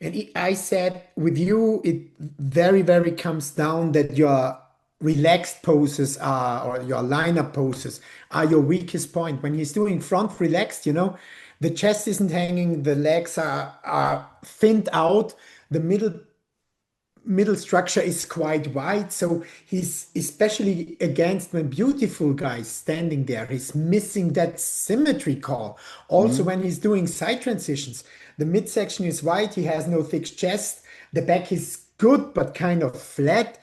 Speaker 3: And I said, with you, it very, very comes down that your relaxed poses or your lineup poses are your weakest point. When he's doing front relaxed, the chest isn't hanging, the legs are thinned out, the middle structure is quite wide. So he's especially against when beautiful guys standing there, he's missing that symmetry call. Also, when he's doing side transitions, the midsection is wide, he has no thick chest, the back is good but kind of flat.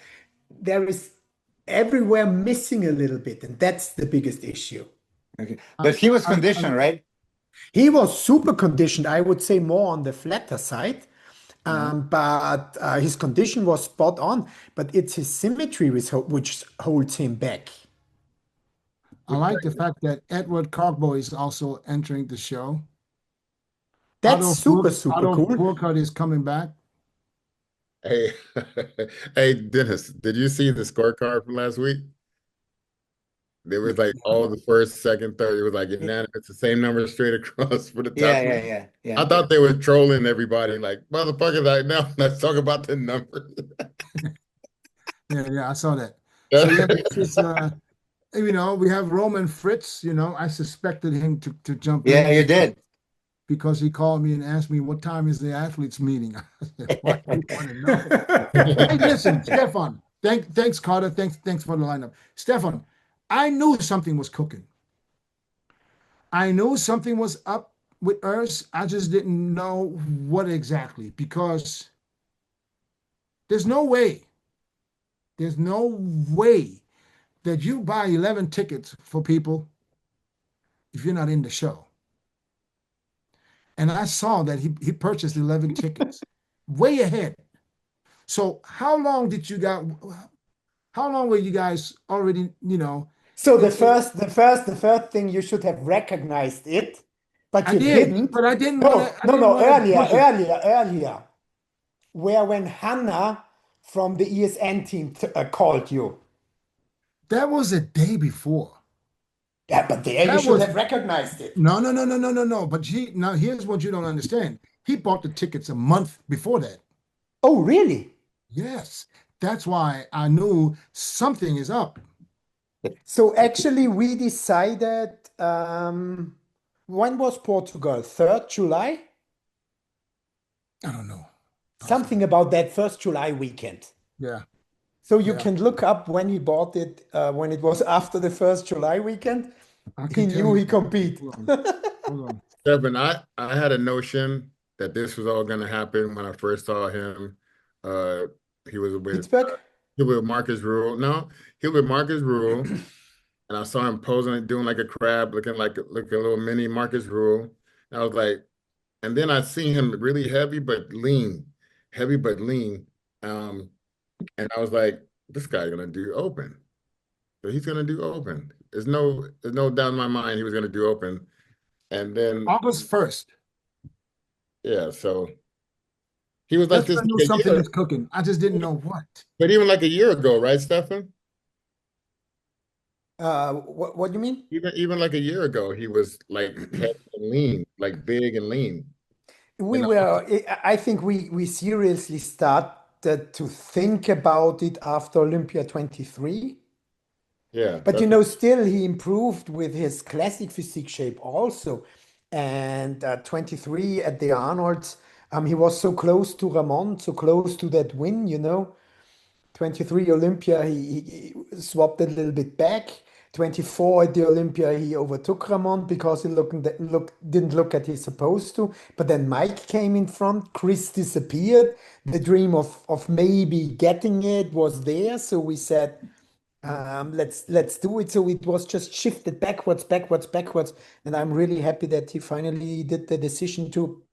Speaker 3: There is everywhere missing a little bit, and that's the biggest issue.
Speaker 2: Okay. But he was conditioned, right?
Speaker 3: He was super conditioned, I would say more on the flatter side. But his condition was spot on, but it's his symmetry which holds him back.
Speaker 1: I like the fact that Edward Carbo is also entering the show.
Speaker 3: That's super cool.
Speaker 1: Burkhardt is coming back.
Speaker 5: Hey, hey, Dennis, did you see the scorecard from last week? There was like all the first, second, third. It was like unanimous, the same number straight across for the top.
Speaker 2: Yeah.
Speaker 5: I thought they were trolling everybody, like motherfuckers. Like now, let's talk about the numbers.
Speaker 1: Yeah, I saw that. So yeah, this is we have Roman Fritz. I suspected him to jump in.
Speaker 2: Yeah, you did.
Speaker 1: because he called me and asked me what time is the athletes meeting. I said, why do you want to know? Hey, listen, Stefan. Thanks, Carter. Thanks for the lineup. Stefan, I knew something was cooking. I knew something was up with Urs. I just didn't know what exactly, because there's no way that you buy 11 tickets for people if you're not in the show. And I saw that he purchased 11 tickets, way ahead. So how long were you guys already,
Speaker 3: So the first thing, you should have recognized it, but
Speaker 1: I
Speaker 3: you
Speaker 1: did,
Speaker 3: didn't.
Speaker 1: but I didn't
Speaker 3: No,
Speaker 1: want to.
Speaker 3: no, earlier, where when Hannah from the ESN team called you.
Speaker 1: That was a day before.
Speaker 3: Yeah, but there you
Speaker 1: That
Speaker 3: should
Speaker 1: was
Speaker 3: have recognized it.
Speaker 1: no. But now here's what you don't understand. He bought the tickets a month before that.
Speaker 3: Oh, really?
Speaker 1: Yes, that's why I knew something is up.
Speaker 3: So actually, we decided, when was Portugal? 3rd July?
Speaker 1: I don't know.
Speaker 3: Something about that 1st July weekend.
Speaker 1: Yeah.
Speaker 3: So you
Speaker 1: Yeah.
Speaker 3: can look up when he bought it, when it was after the 1st July weekend.
Speaker 1: I
Speaker 3: He
Speaker 1: can tell
Speaker 3: knew
Speaker 1: you.
Speaker 3: he compete.
Speaker 1: Hold on.
Speaker 5: Stephan, I had a notion that this was all going to happen when I first saw him. He was with
Speaker 3: Pittsburgh?
Speaker 5: Marcus Rule. No, he was with Marcus Rule, and I saw him posing, doing like a crab, looking like a little mini Marcus Rule. And I was like, and then I seen him really heavy but lean. And I was like, this guy's gonna do open. So he's gonna do open. There's no doubt in my mind he was gonna do open. And then
Speaker 1: August 1st.
Speaker 5: yeah, so he was like
Speaker 1: That's
Speaker 5: this
Speaker 1: when I knew
Speaker 5: like a
Speaker 1: something
Speaker 5: year,
Speaker 1: was cooking. I just didn't know what.
Speaker 5: but even like a year ago, right, Stephan?
Speaker 3: What do you mean?
Speaker 5: Even like a year ago, he was like heavy and lean, like big and lean.
Speaker 3: I think we seriously started to think about it after Olympia 23.
Speaker 5: Yeah,
Speaker 3: But still he improved with his classic physique shape also. And 23 at the Arnold's, he was so close to Ramon, so close to that win, 23 Olympia, he swapped a little bit back. 24 at the Olympia, he overtook Ramon because he didn't look at he's supposed to. But then Mike came in front, Chris disappeared. The dream of maybe getting it was there. So we said, let's do it. So it was just shifted backwards. And I'm really happy that he finally did the decision to.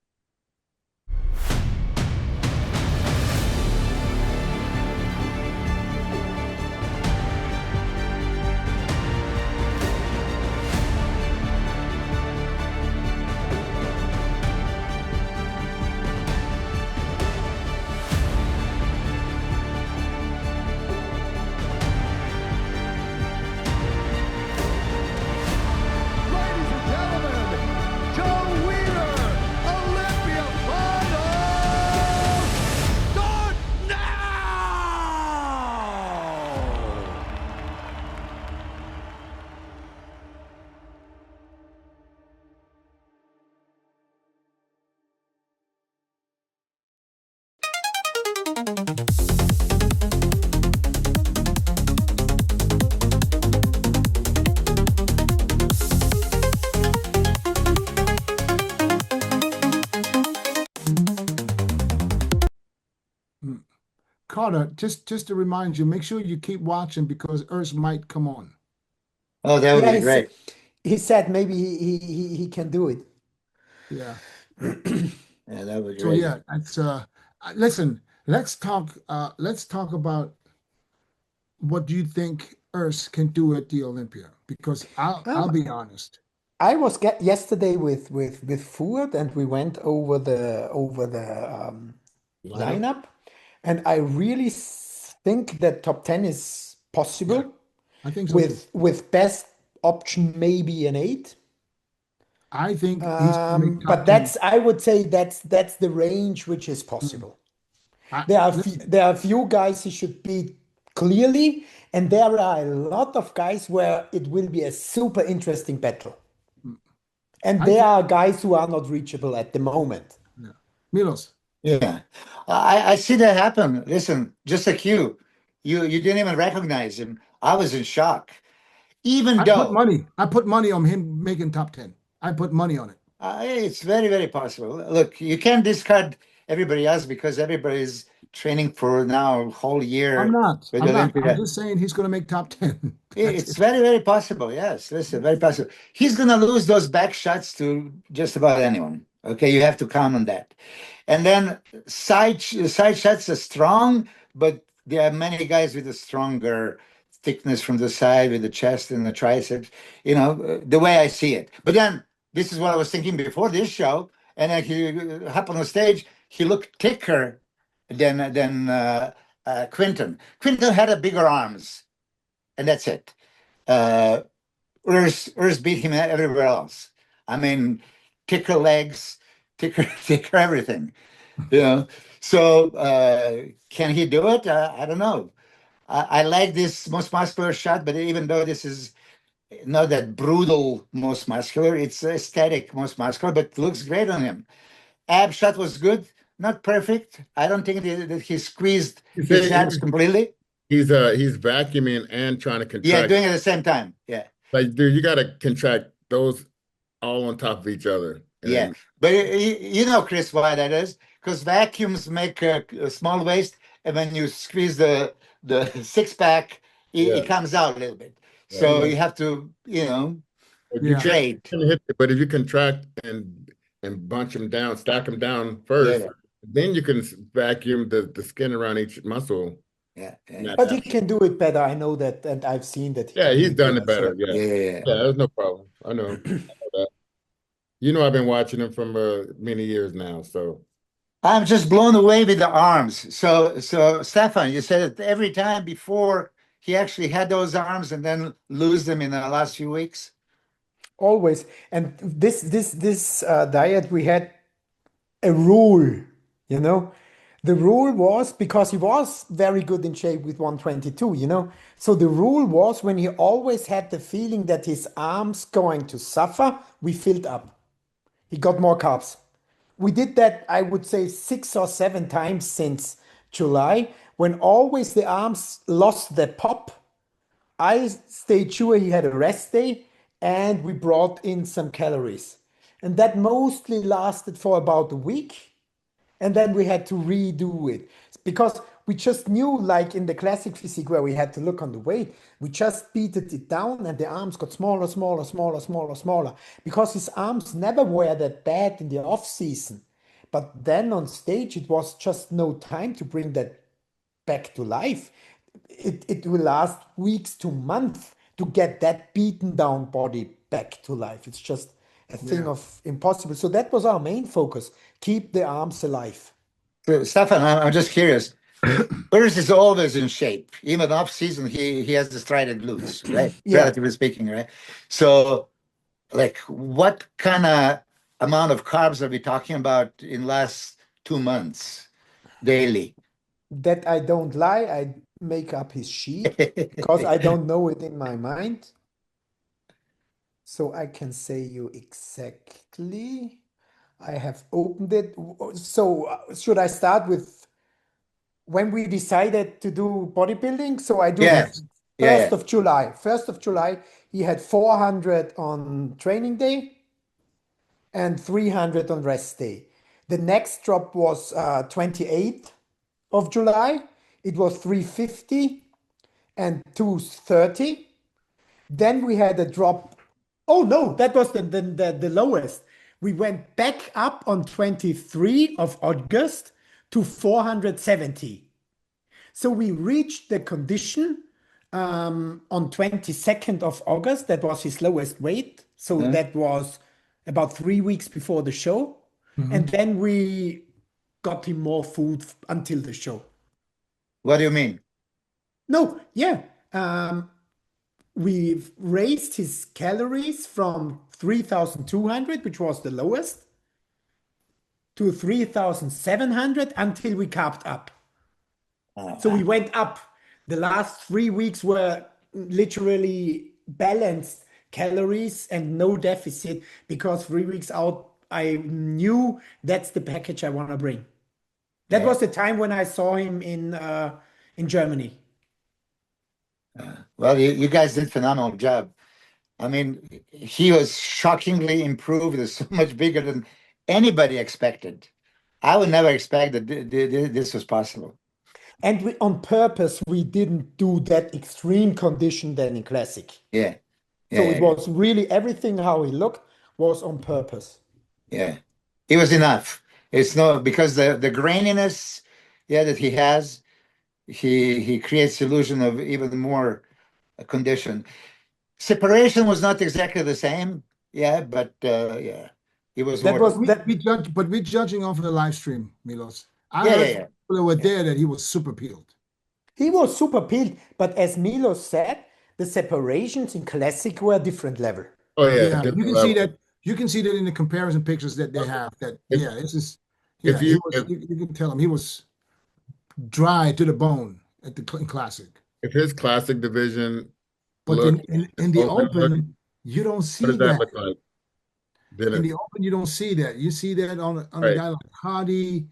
Speaker 6: Ladies and gentlemen, Joe Weider, Olympia Finals start now!
Speaker 1: Carter, just to remind you, make sure you keep watching because Urs might come on.
Speaker 2: Oh, that would
Speaker 3: Yeah,
Speaker 2: be great.
Speaker 3: he said maybe he can do it.
Speaker 1: Yeah.
Speaker 2: Yeah, that would be
Speaker 1: So
Speaker 2: great.
Speaker 1: yeah, that's listen, let's talk about what do you think Urs can do at the Olympia? Because I'll be honest.
Speaker 3: I was yesterday with Ford, and we went over the lineup, and I really think that top 10 is possible.
Speaker 1: I think so too.
Speaker 3: With best option maybe an 8.
Speaker 1: I think he's gonna make top
Speaker 3: But
Speaker 1: 10.
Speaker 3: I would say that's the range which is possible. There are a few guys he should beat clearly, and there are a lot of guys where it will be a super interesting battle. And
Speaker 1: I
Speaker 3: there
Speaker 1: think,
Speaker 3: are guys who are not reachable at the moment.
Speaker 1: yeah. Milos,
Speaker 2: Yeah, I see that happen. Listen, just like you didn't even recognize him. I was in shock, even though
Speaker 1: I put money on him making top 10. I put money on it.
Speaker 2: it's very, very possible. Look, you can't discard everybody else because everybody's training for now a whole
Speaker 1: I'm
Speaker 2: year
Speaker 1: not.
Speaker 2: with
Speaker 1: I'm not. I'm
Speaker 2: Olympia.
Speaker 1: just saying he's going to make top 10. That's
Speaker 2: It's
Speaker 1: it.
Speaker 2: very, very possible. Yes, listen, very possible. He's gonna lose those back shots to just about anyone. Okay, you have to count on that. And then side shots are strong, but there are many guys with a stronger thickness from the side with the chest and the triceps. The way I see it. But then this is what I was thinking before this show. And then he happened on stage. He looked thicker than Quinton. Quinton had a bigger arms, and that's it. Uh, Urs beat him everywhere else. I mean, thicker legs, thicker everything. You know. So can he do it? I don't know. I like this most muscular shot, but even though this is not that brutal most muscular, it's aesthetic most muscular, but looks great on him. Ab shot was good, not perfect. I don't think that he squeezed
Speaker 5: You
Speaker 2: his
Speaker 5: say
Speaker 2: abs completely.
Speaker 5: he's vacuuming and trying to
Speaker 2: Yeah,
Speaker 5: contract.
Speaker 2: doing it at the same time. Yeah.
Speaker 5: Like, dude, you got to contract those all on top of each other. And
Speaker 2: Yeah,
Speaker 5: then,
Speaker 2: but you know, Chris, why that is? Because vacuums make a small waist, and when you squeeze the six pack, it
Speaker 5: yeah,
Speaker 2: comes out a little bit.
Speaker 5: yeah.
Speaker 2: So
Speaker 1: Yeah.
Speaker 2: you have to,
Speaker 5: But you
Speaker 1: Yeah.
Speaker 5: can't
Speaker 2: trade.
Speaker 5: hit it. But if you contract and bunch them down, stack them down first,
Speaker 2: Yeah,
Speaker 5: then you can vacuum the skin around each muscle.
Speaker 2: yeah,
Speaker 5: And
Speaker 2: yeah,
Speaker 5: that
Speaker 3: But he
Speaker 5: happens.
Speaker 3: can do it better. I know that, and I've seen that he
Speaker 5: Yeah,
Speaker 3: can do
Speaker 5: he's
Speaker 3: it
Speaker 5: done
Speaker 3: better.
Speaker 5: it better.
Speaker 3: So
Speaker 5: Yeah,
Speaker 2: yeah, yeah.
Speaker 5: yeah. There's no problem. I know. I know that. I've been watching him from many years now. So
Speaker 2: I'm just blown away with the arms. So Stefan, you said it every time before he actually had those arms and then lose them in the last few weeks.
Speaker 3: always. And this diet, we had a rule, you know. The rule was because he was very good in shape with 122, you know. So the rule was when he always had the feeling that his arms going to suffer, we filled up. He got more carbs. We did that, I would say, 6 or 7 times since July, when always the arms lost their pop. I stayed sure he had a rest day and we brought in some calories. And that mostly lasted for about a week. And then we had to redo it because we just knew, like in the classic physique where we had to look on the weight, we just beated it down and the arms got smaller, smaller, smaller, smaller, smaller because his arms never were that bad in the off season. But then on stage, it was just no time to bring that back to life. It will last weeks to months to get that beaten down body back to life. It's just a thing
Speaker 1: Yeah.
Speaker 3: of impossible. So that was our main focus: keep the arms alive.
Speaker 2: So, Stefan, I'm just curious. Urs is always in shape. Even off season, he has the strided glutes, right?
Speaker 3: Yeah,
Speaker 2: Relatively speaking, right? So, like, what kind of amount of carbs are we talking about in last 2 months daily?
Speaker 3: that I don't lie. I make up his sheet because I don't know it in my mind. So I can say you exactly. I have opened it. So should I start with when we decided to do bodybuilding? So I do
Speaker 2: Yeah,
Speaker 1: Yes.
Speaker 2: yeah,
Speaker 3: 1st
Speaker 2: yeah.
Speaker 3: of July. 1st of July, he had 400 on training day and 300 on rest day. The next drop was 28th of July. It was 350 and 230. Then we had a drop. Oh no, that was the lowest. We went back up on 23 of August to 470. So we reached the condition on 22nd of August. That was his lowest weight. So
Speaker 2: Yeah.
Speaker 3: that was about 3 weeks before the show. And
Speaker 1: Mhm.
Speaker 3: then we got him more food until the show.
Speaker 2: What do you mean?
Speaker 3: No, yeah. We've raised his calories from 3,200, which was the lowest, to 3,700 until we capped up. So we went up. The last 3 weeks were literally balanced calories and no deficit because 3 weeks out, I knew that's the package I want to bring. That
Speaker 2: Yeah.
Speaker 3: was the time when I saw him in Germany.
Speaker 2: Well, you guys did phenomenal job. I mean, he was shockingly improved. Is so much bigger than anybody expected. I would never expect that this was possible.
Speaker 3: And on purpose, we didn't do that extreme condition then in classic.
Speaker 2: Yeah,
Speaker 3: So
Speaker 2: yeah,
Speaker 3: it was really everything how he looked was on purpose.
Speaker 2: yeah. It was enough. It's no because the graininess, yeah, that he has, he creates illusion of even more condition. Separation was not exactly the same, yeah, but yeah, it was
Speaker 3: That
Speaker 2: more.
Speaker 3: was
Speaker 1: We,
Speaker 3: that.
Speaker 1: we judge, but we're judging off of the live stream, Milos. I
Speaker 2: Yeah,
Speaker 1: heard
Speaker 2: yeah,
Speaker 1: from
Speaker 2: yeah.
Speaker 1: people that were
Speaker 2: Yeah.
Speaker 1: there that he was super peeled.
Speaker 3: He was super peeled, but as Milo said, the separations in classic were a different level.
Speaker 5: Oh yeah,
Speaker 1: Yeah, you
Speaker 5: different
Speaker 1: can see
Speaker 5: level.
Speaker 1: that. You can see that in the comparison pictures that they have. That
Speaker 5: If
Speaker 1: yeah, this is
Speaker 5: if
Speaker 1: yeah. He
Speaker 5: you
Speaker 1: was. You can tell him he was dry to the bone at the classic.
Speaker 5: if his classic division
Speaker 1: But
Speaker 5: look,
Speaker 1: in the
Speaker 5: open look,
Speaker 1: open, you don't
Speaker 5: what
Speaker 1: see
Speaker 5: does that
Speaker 1: that.
Speaker 5: look like? Did
Speaker 1: In
Speaker 5: it
Speaker 1: the open, you don't see that. You see that on a
Speaker 5: right?
Speaker 1: guy like Hardy,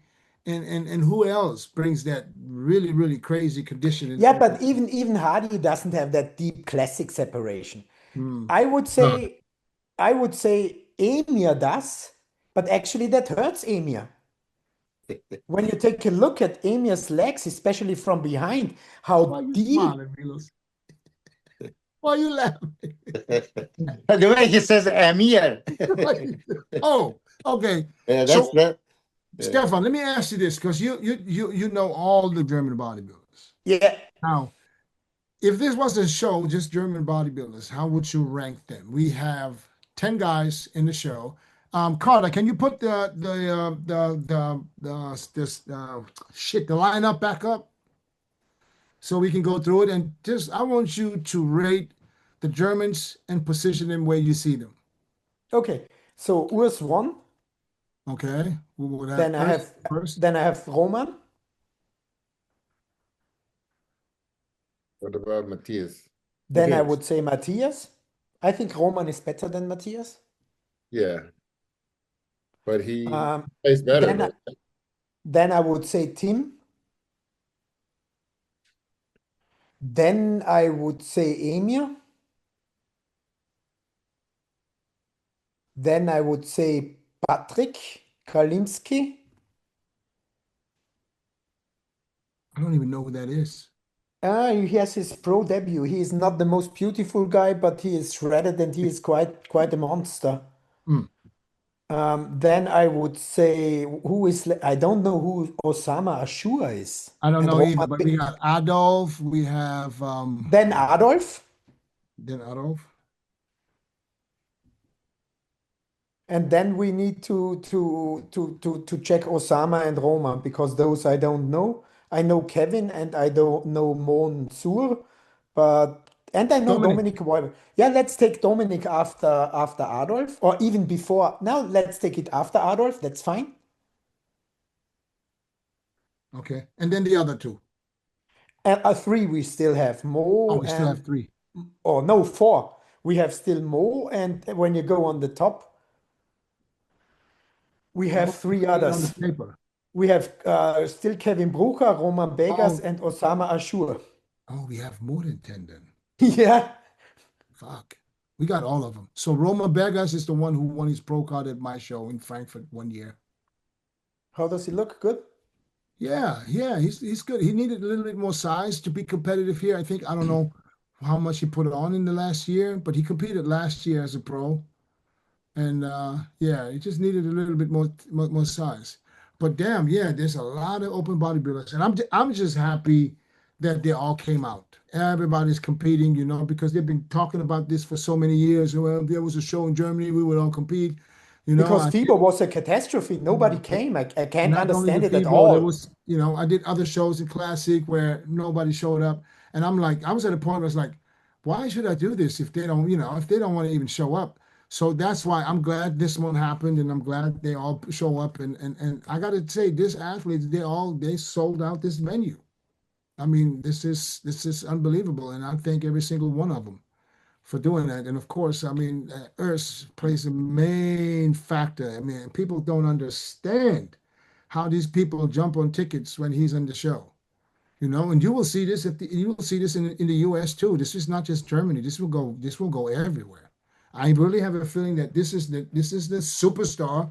Speaker 1: and who else brings that really crazy condition in
Speaker 3: Yeah,
Speaker 1: open.
Speaker 3: but even Hardy doesn't have that deep classic separation.
Speaker 1: Hmm.
Speaker 3: I would
Speaker 5: No,
Speaker 3: say I would say Emir does, but actually that hurts Emir. When you take a look at Emir's legs, especially from behind,
Speaker 1: Why
Speaker 3: how
Speaker 1: you
Speaker 3: deep.
Speaker 1: smiling, Milos? Why you laughing?
Speaker 2: The way he says Amir.
Speaker 1: Oh, okay.
Speaker 2: Yeah, that's
Speaker 1: So,
Speaker 2: that.
Speaker 1: Stefan, let me ask you this, because you know all the German bodybuilders.
Speaker 3: Yeah.
Speaker 1: Now, if this was a show, just German bodybuilders, how would you rank them? We have 10 guys in the show. Carter, can you put the lineup back up so we can go through it? And just I want you to rate the Germans and position them where you see them.
Speaker 3: Okay. So Urs won.
Speaker 1: Okay, we would have
Speaker 3: Then I have
Speaker 1: first.
Speaker 3: then I have Roman.
Speaker 5: what about Matthias?
Speaker 3: Then I
Speaker 2: Matthias.
Speaker 3: would say Matthias. I think Roman is better than Matthias.
Speaker 5: Yeah, but he
Speaker 3: Um,
Speaker 5: plays better
Speaker 3: then I,
Speaker 5: though.
Speaker 3: then I would say Tim. Then I would say Emir. Then I would say Patrick Kalecinski.
Speaker 1: I don't even know who that is.
Speaker 3: He has his pro debut. He is not the most beautiful guy, but he is shredded and he is quite a monster.
Speaker 1: Hmm.
Speaker 3: Then I would say I don't know who Osama Ashura is.
Speaker 1: I don't
Speaker 3: And
Speaker 1: know either,
Speaker 3: Roman
Speaker 1: but we got Adolf. We have
Speaker 3: then Adolf,
Speaker 1: then Adolf.
Speaker 3: and then we need to check Osama and Roman because those I don't know. I know Kevin and I don't know Mansour, and I know
Speaker 1: Dominic.
Speaker 3: Dominic Weiber. Yeah, let's take Dominic after Adolf, or even before. Now let's take it after Adolf. That's fine.
Speaker 1: Okay, and then the other two.
Speaker 3: And three we still have
Speaker 1: Oh,
Speaker 3: Mo
Speaker 1: we still have
Speaker 3: and
Speaker 1: three.
Speaker 3: oh no, four. We have still Mo, and when you go on the top, we have three
Speaker 1: On the
Speaker 3: others.
Speaker 1: paper.
Speaker 3: We have still Kevin Brucher, Roman Begas,
Speaker 1: Oh,
Speaker 3: and Osama Ashur.
Speaker 1: oh, we have more than 10 then.
Speaker 3: Yeah.
Speaker 1: Fuck. We got all of them. So Roma Bergas is the one who won his pro card at my show in Frankfurt one year.
Speaker 3: How does he look? Good.
Speaker 1: Yeah, he's good. He needed a little bit more size to be competitive here. I think I don't know how much he put on in the last year, but he competed last year as a pro. And yeah, he just needed a little bit more size. But damn, yeah, there's a lot of open bodybuilders, and I'm just happy that they all came out. Everybody's competing, because they've been talking about this for so many years. Well, there was a show in Germany, we would all compete.
Speaker 3: Because
Speaker 1: I
Speaker 3: FIBO was a catastrophe. Nobody came. I can't
Speaker 1: not only
Speaker 3: understand
Speaker 1: the
Speaker 3: it at
Speaker 1: FIBO, there
Speaker 3: all.
Speaker 1: was, I did other shows in Classic where nobody showed up, and I'm like, I was at a point where I was like, why should I do this if they don't, if they don't want to even show up? So that's why I'm glad this one happened, and I'm glad they all show up. And I got to say, this athletes, they sold out this venue. I mean, this is unbelievable, and I thank every single one of them for doing that. And of course, I mean, Earth plays a main factor. I mean, people don't understand how these people jump on tickets when he's in the show. And you will see this you will see this in the US too. This is not just Germany. This will go everywhere. I really have a feeling that this is the superstar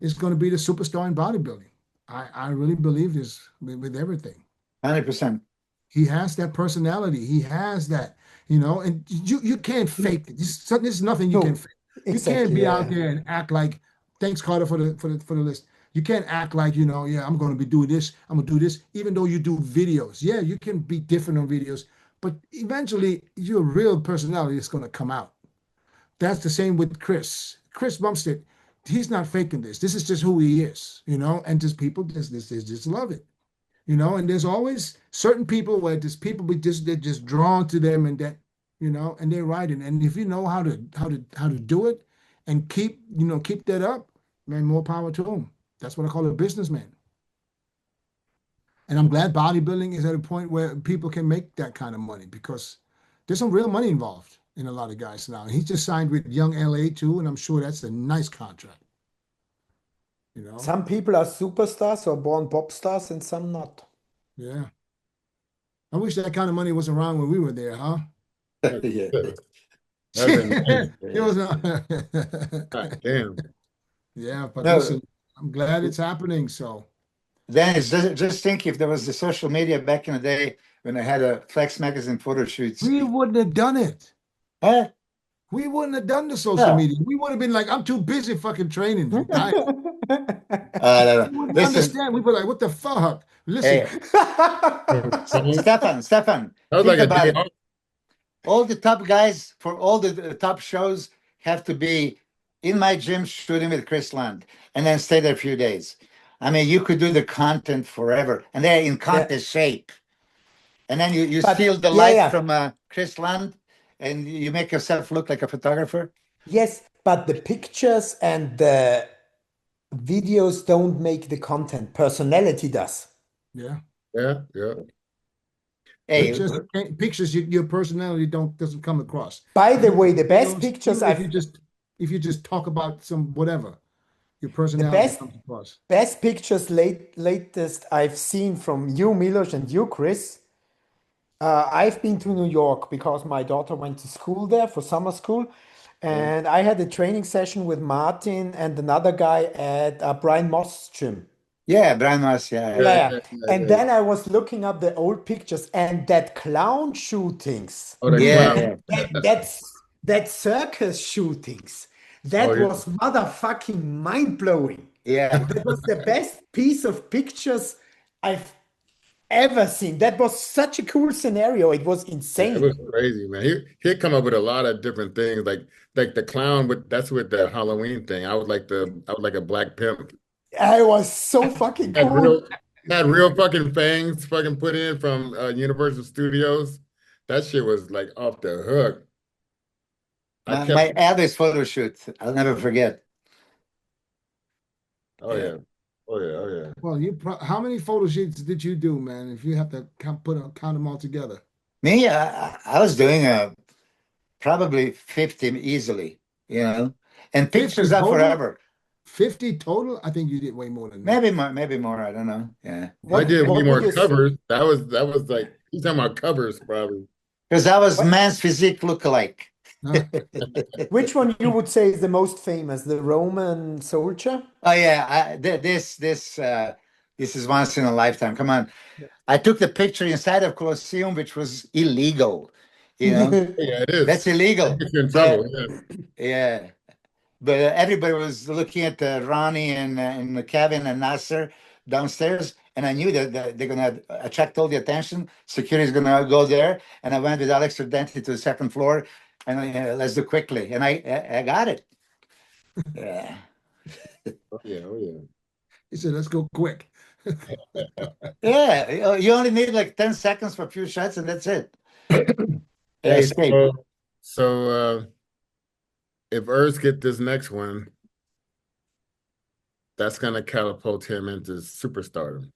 Speaker 1: is going to be the superstar in bodybuilding. I really believe this with everything.
Speaker 2: 100%.
Speaker 1: He has that personality. He has that, and you can't fake it. This is nothing you
Speaker 3: No,
Speaker 1: can fake. You can't
Speaker 3: exactly.
Speaker 1: be out
Speaker 3: Yeah.
Speaker 1: there and act like, thanks Carter for the list. You can't act like, yeah, I'm going to be doing this. I'm going to do this, even though you do videos. Yeah, you can be different on videos, but eventually your real personality is going to come out. That's the same with Chris. Chris Bumstead, he's not faking this. This is just who he is, and just people just love it. And there's always certain people where just people they're just drawn to them, and that, and they're writing. And if you know how to do it and keep that up, man, more power to them. That's what I call a businessman. And I'm glad bodybuilding is at a point where people can make that kind of money, because there's some real money involved in a lot of guys now. And he's just signed with Young LA too, and I'm sure that's a nice contract.
Speaker 3: Some people are superstars or born pop stars, and some not.
Speaker 1: Yeah. I wish that kind of money was around when we were there, huh?
Speaker 2: Yeah.
Speaker 1: It was
Speaker 5: God damn.
Speaker 1: yeah, but
Speaker 2: No.
Speaker 1: listen, I'm glad it's happening. So
Speaker 2: Dennis, just think if there was the social media back in the day when I had a Flex magazine photo shoots.
Speaker 1: we wouldn't have done it.
Speaker 2: Huh?
Speaker 1: We wouldn't have done the social
Speaker 2: No.
Speaker 1: media. We would have been like, I'm too busy fucking training. I'm tired.
Speaker 2: No.
Speaker 1: We wouldn't
Speaker 2: Listen,
Speaker 1: understand. We'd be like, what the fuck?
Speaker 2: hey,
Speaker 1: Listen,
Speaker 2: Stefan,
Speaker 5: That was
Speaker 2: think
Speaker 5: like a
Speaker 2: about
Speaker 5: day
Speaker 2: it.
Speaker 5: off.
Speaker 2: All the top guys for all the top shows have to be in my gym shooting with Chris Land and then stay there a few days. I mean, you could do the content forever, and they're in contest shape. And then you
Speaker 3: But-
Speaker 2: steal the
Speaker 3: yeah,
Speaker 2: light
Speaker 3: yeah.
Speaker 2: from Chris Land, and you make yourself look like a photographer.
Speaker 3: Yes, but the pictures and the videos don't make the content. Personality does.
Speaker 1: yeah.
Speaker 5: Yeah.
Speaker 2: Hey,
Speaker 1: Pictures, your personality doesn't come across.
Speaker 3: By the way, the best
Speaker 1: Those-
Speaker 3: pictures
Speaker 1: if you just talk about some whatever, your personality
Speaker 3: best-
Speaker 1: comes across.
Speaker 3: best pictures latest I've seen from you, Milos, and you, Chris. I've been to New York because my daughter went to school there for summer school, and I had a training session with Martin and another guy at Brian Moss gym.
Speaker 2: yeah, Brian Moss, yeah.
Speaker 3: Yeah. And then I was looking up the old pictures and that clown shootings,
Speaker 5: Oh, the
Speaker 2: Yeah,
Speaker 5: clown.
Speaker 2: yeah.
Speaker 3: that circus shootings, that
Speaker 5: Oh, yeah.
Speaker 3: was motherfucking mind-blowing.
Speaker 2: Yeah.
Speaker 3: That was the best piece of pictures I've ever seen. That was such a cool scenario. It was
Speaker 5: It
Speaker 3: insane.
Speaker 5: was crazy, man. He'd come up with a lot of different things, like the clown that's with the Halloween thing. I was like a black pimp.
Speaker 3: I was so fucking
Speaker 5: Had
Speaker 3: cool.
Speaker 5: real fucking fangs fucking put in from Universal Studios. That shit was like off the hook. I kept
Speaker 2: My Elvis photo shoot, I'll never forget.
Speaker 5: oh yeah. Oh yeah, oh yeah.
Speaker 1: Well, how many photo shoots did you do, man? If you have to count them all together.
Speaker 2: Me, I was doing probably 50 easily, and
Speaker 1: 50
Speaker 2: pictures are
Speaker 1: total?
Speaker 2: forever.
Speaker 1: 50 total? I think you did way more than that.
Speaker 2: Maybe more. I don't know. Yeah,
Speaker 5: I did way
Speaker 3: what
Speaker 5: more
Speaker 3: would you say?
Speaker 5: covers. That was like he's talking about covers probably.
Speaker 2: because I was man's physique lookalike.
Speaker 1: Huh?
Speaker 3: Which one you would say is the most famous? The Roman soldier?
Speaker 2: Oh yeah, this is once in a lifetime. Come on, I took the picture inside of Colosseum, which was illegal.
Speaker 5: Yeah, it is.
Speaker 2: That's illegal.
Speaker 5: That gets you in trouble. Yeah.
Speaker 2: Yeah, but everybody was looking at Ronnie and Kevin and Nasser downstairs, and I knew that they're gonna attract all the attention. Security's gonna go there, and I went with Alex Ardenti to the second floor, and let's do quickly, and I got it. Yeah.
Speaker 5: Oh yeah, oh yeah.
Speaker 1: He said, let's go quick.
Speaker 2: Yeah, you only need like 10 seconds for a few shots, and that's it.
Speaker 5: Hey,
Speaker 2: Escape.
Speaker 5: so if Urs get this next one, that's gonna catapult him into superstardom.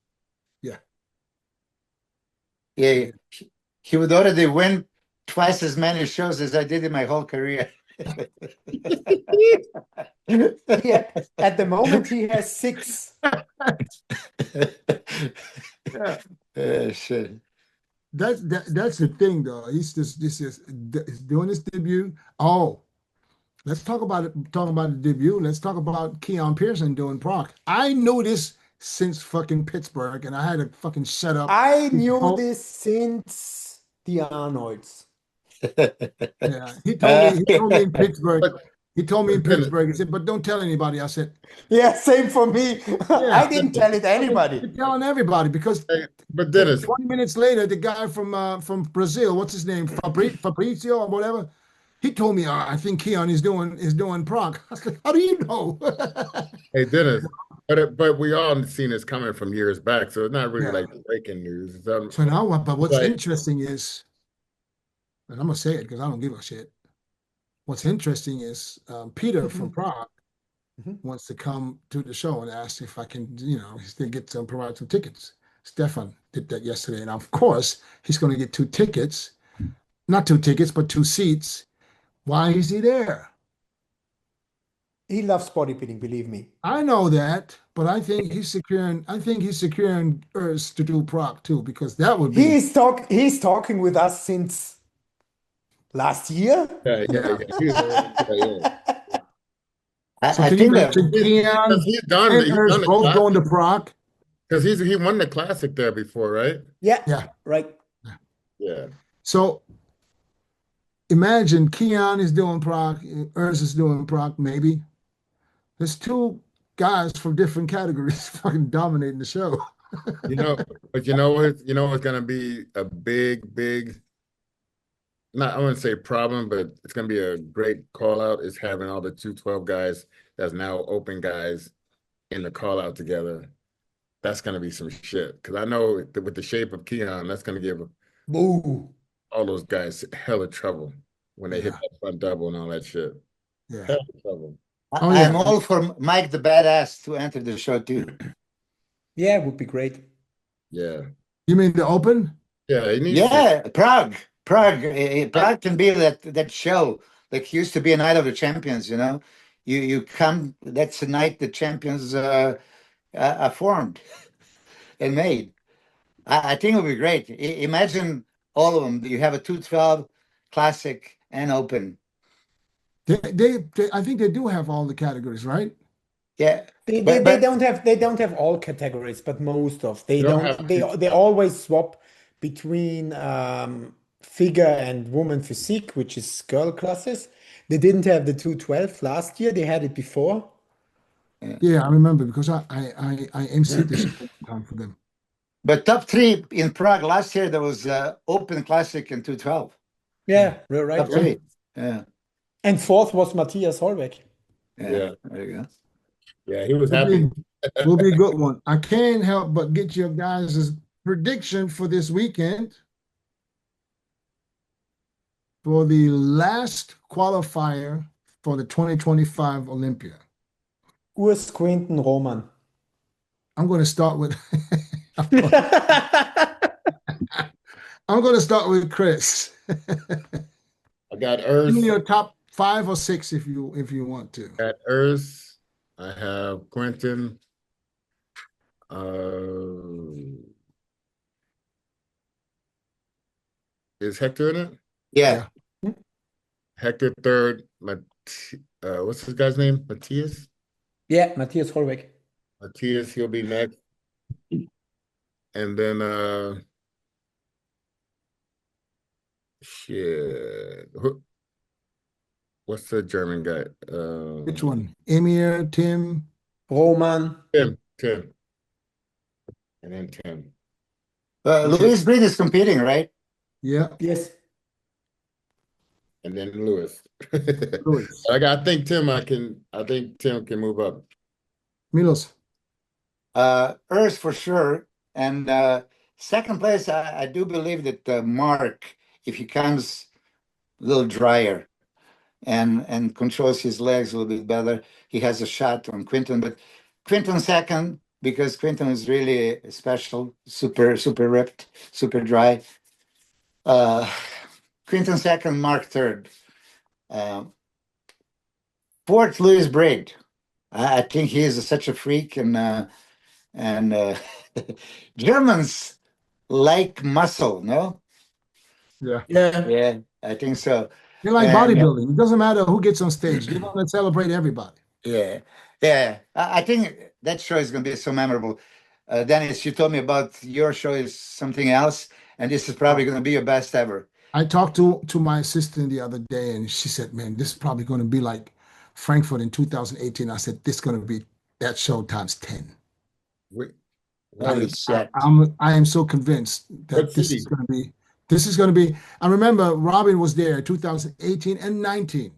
Speaker 2: Yeah, he would already win twice as many shows as I did in my whole career.
Speaker 3: Yeah, at the moment he has 6.
Speaker 2: Shit.
Speaker 1: That's the thing, though. He's doing his debut. Oh, let's talk about it. Talk about the debut. Let's talk about Keone Pierson doing Proc. I knew this since fucking Pittsburgh, and I had to fucking shut up.
Speaker 3: I knew
Speaker 1: Oh,
Speaker 3: this since the Arnolds.
Speaker 1: yeah, he told me. He told me in Pittsburgh.
Speaker 5: But,
Speaker 1: He told me in
Speaker 5: but Dennis,
Speaker 1: Pittsburgh. He said, "But don't tell anybody." I said,
Speaker 3: Yeah, same for me. I
Speaker 1: "Yeah,
Speaker 3: didn't tell it to anybody.
Speaker 1: you're telling everybody because."
Speaker 5: hey, but Dennis,
Speaker 1: 20 minutes later, the guy from Brazil, what's his name, Fabrizio or whatever, he told me, I think Keone is doing Prague. I was like, how do you know?
Speaker 5: hey Dennis, but we all seen this coming from years back, so it's not really
Speaker 1: Yeah.
Speaker 5: like breaking news. It's,
Speaker 1: So now, but what's
Speaker 5: like,
Speaker 1: interesting is, and I'm gonna say it because I don't give a shit. What's interesting is Peter from Prague
Speaker 3: Mhm.
Speaker 1: wants to come to the show and ask if I can, still get some provide some tickets. Stefan did that yesterday, and of course he's going to get 2 tickets, not 2 tickets, but 2 seats. Why is he there?
Speaker 3: He loves bodybuilding, believe me.
Speaker 1: I know that, but I think he's securing. I think he's securing Urs to do Prague too, because that would be.
Speaker 3: He's talking with us since last year.
Speaker 5: yeah.
Speaker 1: So
Speaker 2: I
Speaker 1: can you
Speaker 2: think that
Speaker 1: imagine Keone
Speaker 5: He's done.
Speaker 1: and
Speaker 5: He's
Speaker 1: Urs
Speaker 5: done the
Speaker 1: both going to
Speaker 5: classic
Speaker 1: Prague?
Speaker 5: because he won the classic there before, right?
Speaker 3: Yeah,
Speaker 1: Yeah.
Speaker 3: right.
Speaker 5: Yeah.
Speaker 1: So imagine Keone is doing Prague, Urs is doing Prague. Maybe there's 2 guys from different categories fucking dominating the show.
Speaker 5: But you know what? You know what's gonna be a big, not I wouldn't say problem, but it's gonna be a great call out is having all the 212 guys that's now open guys in the call out together. That's gonna be some shit. Because I know with the shape of Keone, that's gonna give
Speaker 3: Boo.
Speaker 5: all those guys hella trouble when they hit
Speaker 1: Yeah.
Speaker 5: that front double and all that shit.
Speaker 1: Yeah.
Speaker 5: Hella trouble.
Speaker 1: Oh, yeah.
Speaker 2: I'm all for Mike the Badass to enter the show too.
Speaker 3: Yeah, it would be great.
Speaker 5: Yeah.
Speaker 1: You mean the open?
Speaker 5: Yeah, he needs to.
Speaker 2: Yeah, Prague. Prague can be that show like used to be a night of the champions, you know. You come, that's the night the champions are formed and made. I think it would be great. Imagine all of them. You have a 212 classic and open.
Speaker 1: I think they do have all the categories, right?
Speaker 2: Yeah.
Speaker 3: They
Speaker 2: But
Speaker 3: don't have all categories, but most of they
Speaker 5: They don't
Speaker 3: don't
Speaker 5: have
Speaker 3: they always swap between figure and woman physique, which is girl classes. They didn't have the 212 last year. They had it before.
Speaker 1: Yeah, I remember because I emceed the show time for them.
Speaker 2: but top 3 in Prague last year there was open classic and 212.
Speaker 3: Yeah, right.
Speaker 2: Top 3. Yeah.
Speaker 3: And 4th was Matthias Holbeck.
Speaker 5: Yeah.
Speaker 2: There you go.
Speaker 5: Yeah, he was
Speaker 1: Will
Speaker 5: happy.
Speaker 1: be, will be a good one. I can't help but get your guys' prediction for this weekend for the last qualifier for the 2025 Olympia.
Speaker 3: Urs Quinton Roman.
Speaker 1: I'm going to start with I'm going to start with Chris.
Speaker 5: I got
Speaker 1: Give me
Speaker 5: Urs.
Speaker 1: your top 5 or 6 if you want to.
Speaker 5: At Urs, I have Quinton. Is Hector in it?
Speaker 2: Yeah.
Speaker 5: Hector third. What's his guy's name? Matthias?
Speaker 3: Yeah, Matthias Holbeck.
Speaker 5: Matthias, he'll be next. And then shit. What's the German guy?
Speaker 1: Which one? Emir, Tim?
Speaker 3: Roman.
Speaker 5: Tim. And then Tim.
Speaker 2: Louis Breed is competing, right?
Speaker 1: Yeah.
Speaker 3: Yes.
Speaker 5: And then Lewis.
Speaker 1: Louis.
Speaker 5: I think Tim can move up.
Speaker 1: Milos.
Speaker 2: Urs for sure. And second place, I do believe that Mark, if he comes a little drier and controls his legs a little bit better, he has a shot on Quinton. But Quinton second, because Quinton is really special, super ripped, super dry. Quinton second, Mark third. Fourth, Louis Braid. I think he is such a freak, and Germans like muscle, no?
Speaker 1: Yeah.
Speaker 3: Yeah.
Speaker 2: Yeah, I think so.
Speaker 1: They like
Speaker 2: And,
Speaker 1: bodybuilding. It doesn't matter who gets on stage. They want to celebrate everybody.
Speaker 2: yeah, yeah. I think that show is going to be so memorable. Dennis, you told me about your show is something else, and this is probably going to be your best ever.
Speaker 1: I talked to my assistant the other day, and she said, "Man, this is probably going to be like Frankfurt in 2018." I said, "This is going to be that show times 10."
Speaker 5: We,
Speaker 2: Holy
Speaker 5: we-
Speaker 2: shit.
Speaker 1: I am so convinced that
Speaker 5: What
Speaker 1: this
Speaker 5: city?
Speaker 1: is going to be. This is going to be. I remember Robin was there 2018 and 19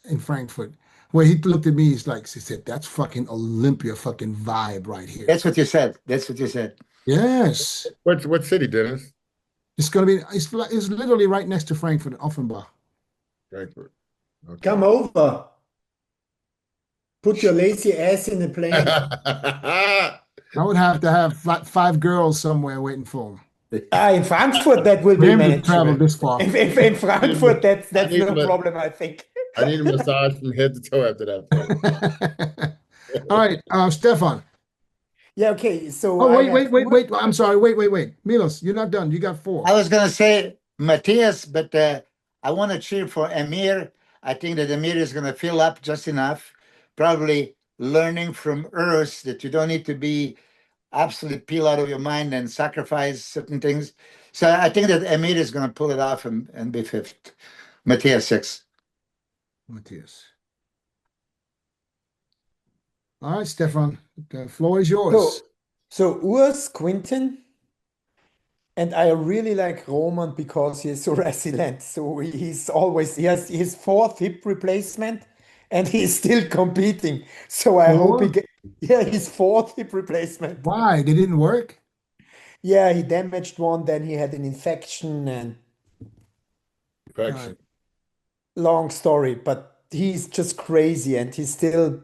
Speaker 1: in Frankfurt, where he looked at me. He said, "That's fucking Olympia fucking vibe right here."
Speaker 2: That's what you said. That's what you said.
Speaker 1: Yes,
Speaker 5: what city, Dennis?
Speaker 1: it's going to be. It's literally right next to Frankfurt, Offenbach.
Speaker 5: Frankfurt. Okay.
Speaker 3: Come over. Put your lazy ass in the plane.
Speaker 1: I would have to have five girls somewhere waiting for him.
Speaker 3: In Frankfurt, that will
Speaker 1: For
Speaker 3: be
Speaker 1: him to travel
Speaker 3: manageable.
Speaker 1: this far.
Speaker 3: If in Frankfurt, that's
Speaker 5: I need
Speaker 3: no
Speaker 5: to-
Speaker 3: problem, I think.
Speaker 5: I need a massage from head to toe after that.
Speaker 1: All right, Stefan.
Speaker 3: Yeah, okay. So
Speaker 1: Oh,
Speaker 3: I have
Speaker 1: wait. I'm sorry. Wait. Milos, you're not done. You got four.
Speaker 2: I was going to say Matthias, but I want to cheer for Emir. I think that Emir is going to fill up just enough, probably learning from Urs that you don't need to be absolutely peel out of your mind and sacrifice certain things. So I think that Emir is going to pull it off and be fifth. Matthias sixth.
Speaker 1: Matthias. All right, Stefan. The floor is yours.
Speaker 3: So Urs, Quinton, and I really like Roman because he is so resilient. So he has his fourth hip replacement and he's still competing. So I hope his fourth hip replacement.
Speaker 1: Why? They didn't work?
Speaker 3: Yeah, he damaged one, then he had an infection and
Speaker 5: Perfection.
Speaker 3: long story, but he's just crazy and he's still,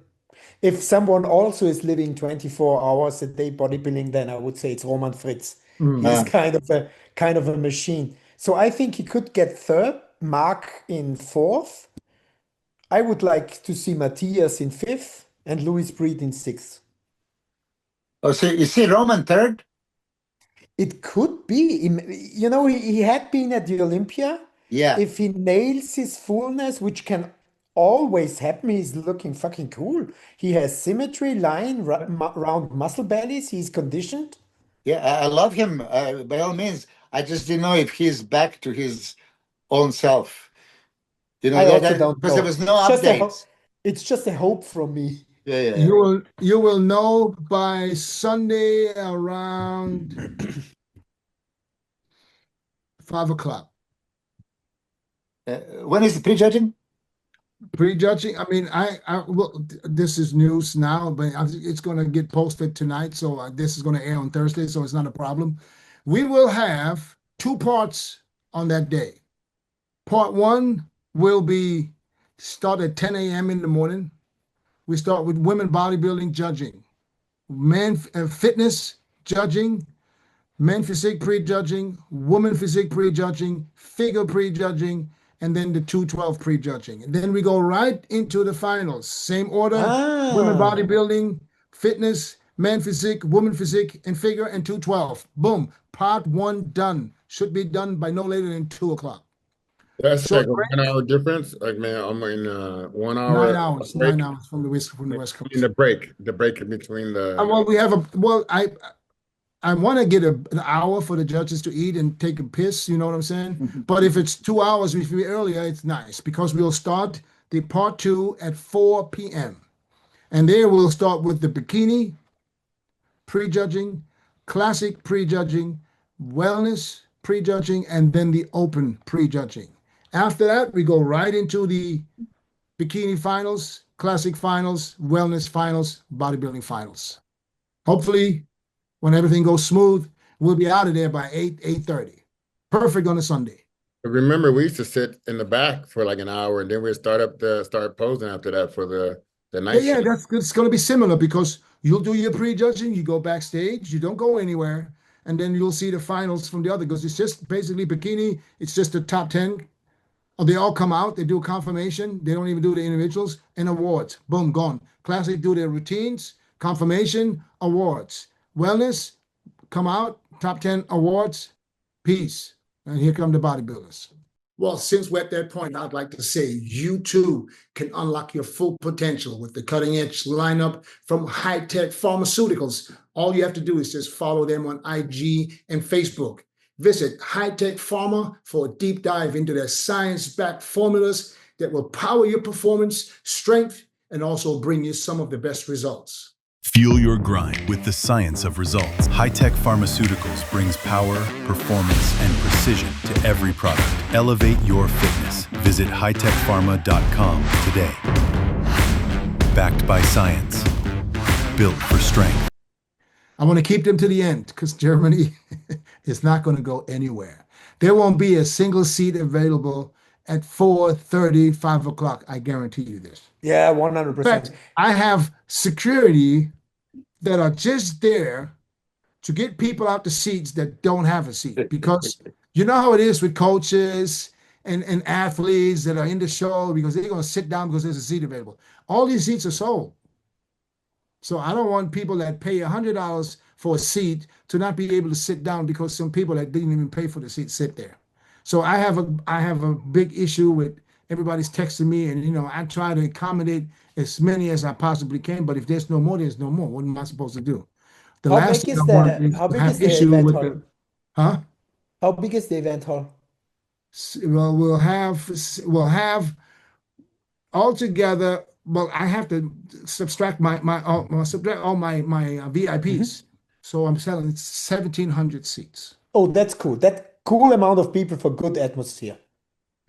Speaker 3: if someone also is living 24 hours a day bodybuilding, then I would say it's Roman Fritz. He's kind of a machine. So I think he could get third, Mark in fourth. I would like to see Matthias in fifth and Louis Breed in sixth.
Speaker 2: Oh, so you see Roman third?
Speaker 3: It could be. He had been at the Olympia.
Speaker 2: Yeah.
Speaker 3: If he nails his fullness, which can always happen, he's looking fucking cool. He has symmetry, line, round muscle bellies. He's conditioned.
Speaker 2: Yeah, I love him by all means. I just didn't know if he's back to his own self. You know,
Speaker 3: I also don't
Speaker 2: because
Speaker 3: know.
Speaker 2: there was no
Speaker 3: It's just a
Speaker 2: updates.
Speaker 3: It's just a hope from me.
Speaker 2: Yeah.
Speaker 1: You will know by Sunday around 5 o'clock.
Speaker 2: When is the prejudging?
Speaker 1: Prejudging. I mean, well, this is news now, but it's going to get posted tonight. So this is going to air on Thursday, so it's not a problem. We will have two parts on that day. Part one will be start at 10 a.m. in the morning. We start with women bodybuilding judging, men fitness judging, men physique prejudging, woman physique prejudging, figure prejudging, and then the 212 prejudging. And then we go right into the finals. Same order, women bodybuilding, fitness, men physique, woman physique, and figure, and 212. Boom. Part one done. Should be done by no later than 2 o'clock.
Speaker 5: That's
Speaker 1: So
Speaker 5: like a 1 hour difference. Like, man, I'm in 1 hour.
Speaker 1: 9 hours.
Speaker 5: break.
Speaker 1: 9 hours from the West Coast.
Speaker 5: In the break in between the.
Speaker 1: Well, we have I want to get an hour for the judges to eat and take a piss, you know what I'm saying? But if it's 2 hours earlier, it's nice because we'll start the part two at 4 p.m. And there we'll start with the bikini prejudging, classic prejudging, wellness prejudging, and then the open prejudging. After that, we go right into the bikini finals, classic finals, wellness finals, bodybuilding finals. Hopefully, when everything goes smooth, we'll be out of there by 8:30. Perfect on a Sunday.
Speaker 5: Remember, we used to sit in the back for like an hour, and then we'd start posing after that for the night.
Speaker 1: Yeah,
Speaker 5: shift.
Speaker 1: it's going to be similar because you'll do your prejudging, you go backstage, you don't go anywhere, and then you'll see the finals from the other, because it's just basically bikini. It's just the top 10. Oh, they all come out. They do confirmation. They don't even do the individuals and awards. Boom, gone. Classic do their routines, confirmation, awards. Wellness, come out, top 10 awards, peace. And here come the bodybuilders. Well, since we're at that point, I'd like to say you too can unlock your full potential with the cutting edge lineup from High-Tech Pharmaceuticals. All you have to do is just follow them on IG and Facebook. Visit High-Tech Pharma for a deep dive into their science-backed formulas that will power your performance, strength, and also bring you some of the best results.
Speaker 7: Fuel your grind with the science of results. High-Tech Pharmaceuticals brings power, performance, and precision to every product. Elevate your fitness. Visit hightechpharma.com today. Backed by science. Built for strength.
Speaker 1: I want to keep them to the end because Germany is not going to go anywhere. There won't be a single seat available at 4:30, 5 o'clock. I guarantee you this.
Speaker 3: Yeah,
Speaker 1: In
Speaker 3: 100%.
Speaker 1: fact, I have security that are just there to get people out the seats that don't have a seat, because you know how it is with coaches and athletes that are in the show, because they're going to sit down because there's a seat available. All these seats are sold. So I don't want people that pay $100 for a seat to not be able to sit down because some people that didn't even pay for the seat sit there. So I have a big issue with everybody's texting me, and I try to accommodate as many as I possibly can. But if there's no more, there's no more. What am I supposed to do? The
Speaker 3: How
Speaker 1: last
Speaker 3: big
Speaker 1: thing
Speaker 3: is
Speaker 1: I want
Speaker 3: the
Speaker 1: is
Speaker 3: how
Speaker 1: to
Speaker 3: big
Speaker 1: have
Speaker 3: is the
Speaker 1: issue
Speaker 3: event
Speaker 1: with
Speaker 3: hall?
Speaker 1: the, huh?
Speaker 3: How big is the event hall?
Speaker 1: Well, we'll have altogether. Well, I have to subtract subtract all my VIPs. So I'm selling 1,700 seats.
Speaker 3: Oh, that's cool. That cool amount of people for good atmosphere.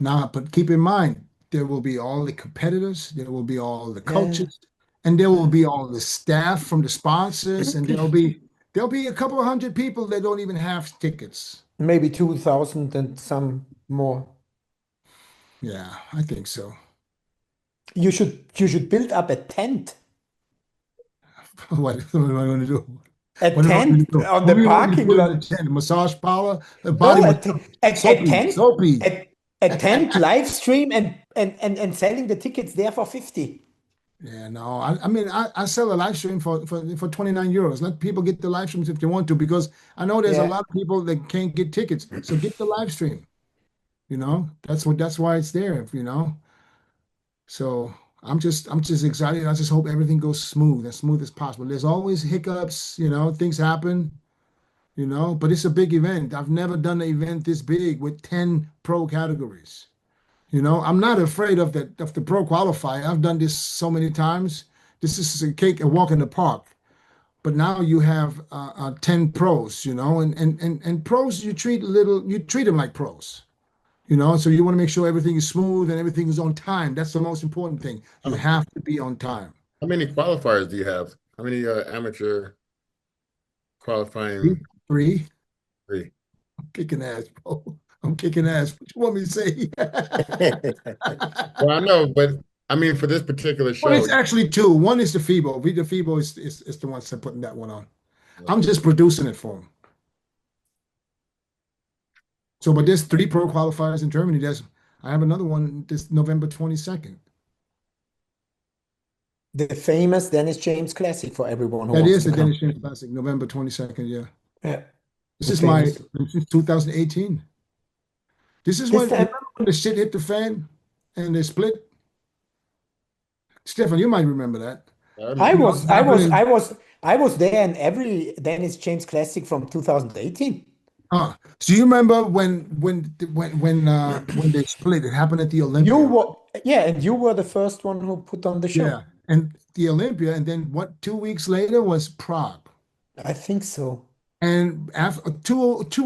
Speaker 1: Now, but keep in mind, there will be all the competitors, there will be all the
Speaker 3: Yeah.
Speaker 1: coaches, and there will be all the staff from the sponsors, and there'll be a couple of hundred people that don't even have tickets.
Speaker 3: Maybe 2,000 and some more.
Speaker 1: Yeah, I think so.
Speaker 3: You should build up a tent.
Speaker 1: What am I going to do?
Speaker 3: A
Speaker 1: What am I going to
Speaker 3: tent
Speaker 1: do?
Speaker 3: on
Speaker 1: What
Speaker 3: the
Speaker 1: do you want me to
Speaker 3: parking
Speaker 1: put in the
Speaker 3: lot.
Speaker 1: tent? A massage parlor, a
Speaker 3: No,
Speaker 1: body
Speaker 3: a
Speaker 1: massage,
Speaker 3: tent,
Speaker 1: soapy.
Speaker 3: a tent live stream and selling the tickets there for 50.
Speaker 1: Yeah, no, I mean, I sell a live stream for 29 euros. Let people get the live streams if they want to, because I know there's a
Speaker 3: Yeah.
Speaker 1: lot of people that can't get tickets. So get the live stream. That's why it's there, So I'm just excited. I just hope everything goes as smooth as possible. There's always hiccups, things happen, but it's a big event. I've never done an event this big with 10 pro categories. I'm not afraid of the pro qualifier. I've done this so many times. This is a walk in the park. But now you have 10 pros, and pros you treat them like pros. So you want to make sure everything is smooth and everything is on time. That's the most important thing. You have to be on time.
Speaker 5: How many qualifiers do you have? How many amateur qualifying?
Speaker 1: Three.
Speaker 5: Three.
Speaker 1: I'm kicking ass, bro. I'm kicking ass. What you want me to say?
Speaker 5: Well, I know, but I mean, for this particular show,
Speaker 1: Well, it's actually two. One is the FIBO. The FIBO is the ones that putting that one on. I'm just producing it for them. So, but there's 3 pro qualifiers in Germany. I have another one this November 22nd.
Speaker 3: The famous Dennis James Classic for everyone who
Speaker 1: That
Speaker 3: wants
Speaker 1: is
Speaker 3: to
Speaker 1: the
Speaker 3: come.
Speaker 1: Danish Champions Classic, November 22nd. Yeah,
Speaker 3: Yeah.
Speaker 1: this
Speaker 3: The
Speaker 1: is
Speaker 3: famous.
Speaker 1: since 2018. This is
Speaker 3: This
Speaker 1: when
Speaker 3: time-
Speaker 1: remember when the shit hit the fan and they split. Stefan, you might remember that.
Speaker 3: I was
Speaker 1: happening-
Speaker 3: I was there in every Dennis James Classic from 2018.
Speaker 1: So you remember when they split? It happened at the Olympia.
Speaker 3: And you were the first one who put on the show.
Speaker 1: Yeah, and the Olympia, and then 2 weeks later was Prague.
Speaker 3: I think so.
Speaker 1: And after 2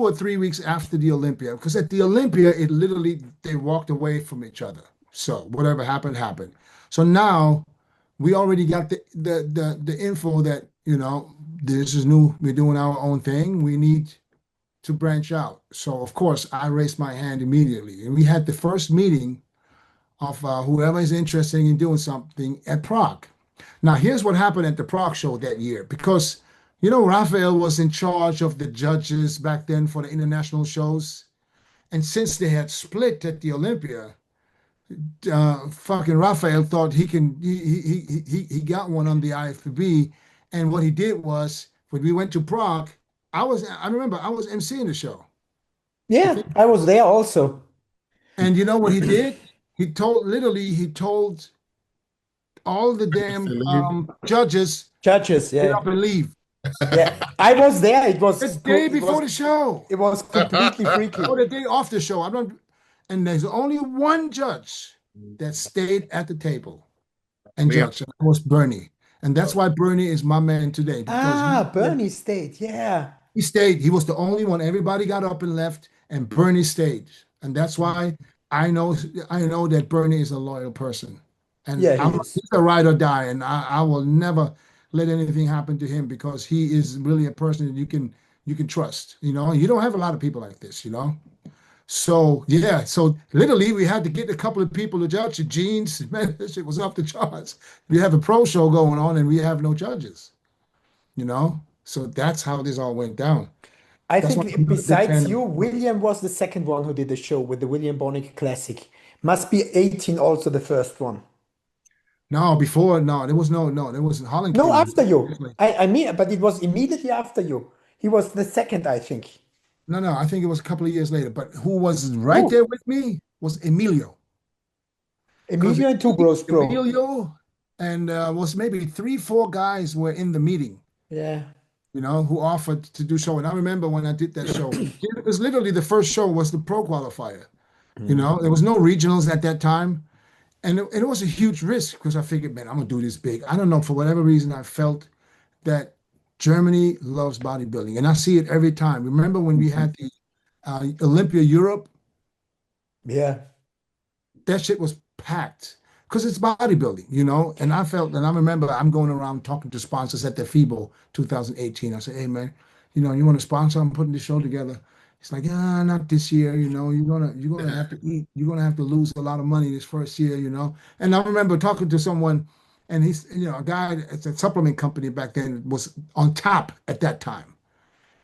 Speaker 1: or 3 weeks after the Olympia, because at the Olympia, it literally, they walked away from each other. So whatever happened, happened. So now we already got the info that, this is new. We're doing our own thing. We need to branch out. So of course, I raised my hand immediately. And we had the first meeting of whoever is interested in doing something at Prague. Now, here's what happened at the Prague show that year, because You know, Raphael was in charge of the judges back then for the international shows. And since they had split at the Olympia, fucking Raphael thought he got one on the IFBB. And what he did was when we went to Prague, I remember I was emceeing the show.
Speaker 3: Yeah, I was there also.
Speaker 1: And you know what he did? He told all the damn judges
Speaker 3: Judges,
Speaker 1: get
Speaker 3: yeah.
Speaker 1: up and leave.
Speaker 3: Yeah, I was there. It was
Speaker 1: The day before the show.
Speaker 3: It was completely freaky.
Speaker 1: Or the day off the show. And there's only one judge that stayed at the table and judged. And that was Bernie. And that's why Bernie is my man today.
Speaker 3: Bernie stayed. Yeah.
Speaker 1: He stayed. He was the only one. Everybody got up and left, and Bernie stayed. And that's why I know that Bernie is a loyal person. And
Speaker 3: Yeah,
Speaker 1: he's a ride or die. And I will never let anything happen to him because he is really a person that you can trust. You know, you don't have a lot of people like this, you know. So yeah, so literally we had to get a couple of people to judge it. Jeans, man, this shit was off the charts. We have a pro show going on and we have no judges, you know. So that's how this all went down.
Speaker 3: I
Speaker 1: That's
Speaker 3: think
Speaker 1: why I'm not a big
Speaker 3: besides
Speaker 1: fan
Speaker 3: you,
Speaker 1: of-
Speaker 3: William was the second one who did the show with the William Bonnick Classic. Must be 18 also the first one.
Speaker 1: No, there was there wasn't Holland.
Speaker 3: No,
Speaker 1: came
Speaker 3: after you.
Speaker 1: seriously.
Speaker 3: I mean, but it was immediately after you. He was the second, I think.
Speaker 1: No, I think it was a couple of years later. But who was right
Speaker 3: Who?
Speaker 1: there with me was Emilio.
Speaker 3: Emilio and Two Bros Pro.
Speaker 1: Emilio and was maybe 3-4 guys were in the meeting,
Speaker 3: Yeah.
Speaker 1: you know, who offered to do show. And I remember when I did that show, it was literally the first show was the pro qualifier. You know, there was no regionals at that time. And it was a huge risk because I figured, man, I'm gonna do this big. I don't know, for whatever reason, I felt that Germany loves bodybuilding, and I see it every time. Remember when we had the Olympia Europe?
Speaker 3: Yeah.
Speaker 1: That shit was packed because it's bodybuilding, you know. And I felt, and I remember I'm going around talking to sponsors at the FIBO 2018. I said, hey man, you know, you want to sponsor? I'm putting this show together. It's like, not this year, you know. You're gonna have to eat. You're gonna have to lose a lot of money this first year, you know. And I remember talking to someone, and he's, you know, a guy at a supplement company back then was on top at that time.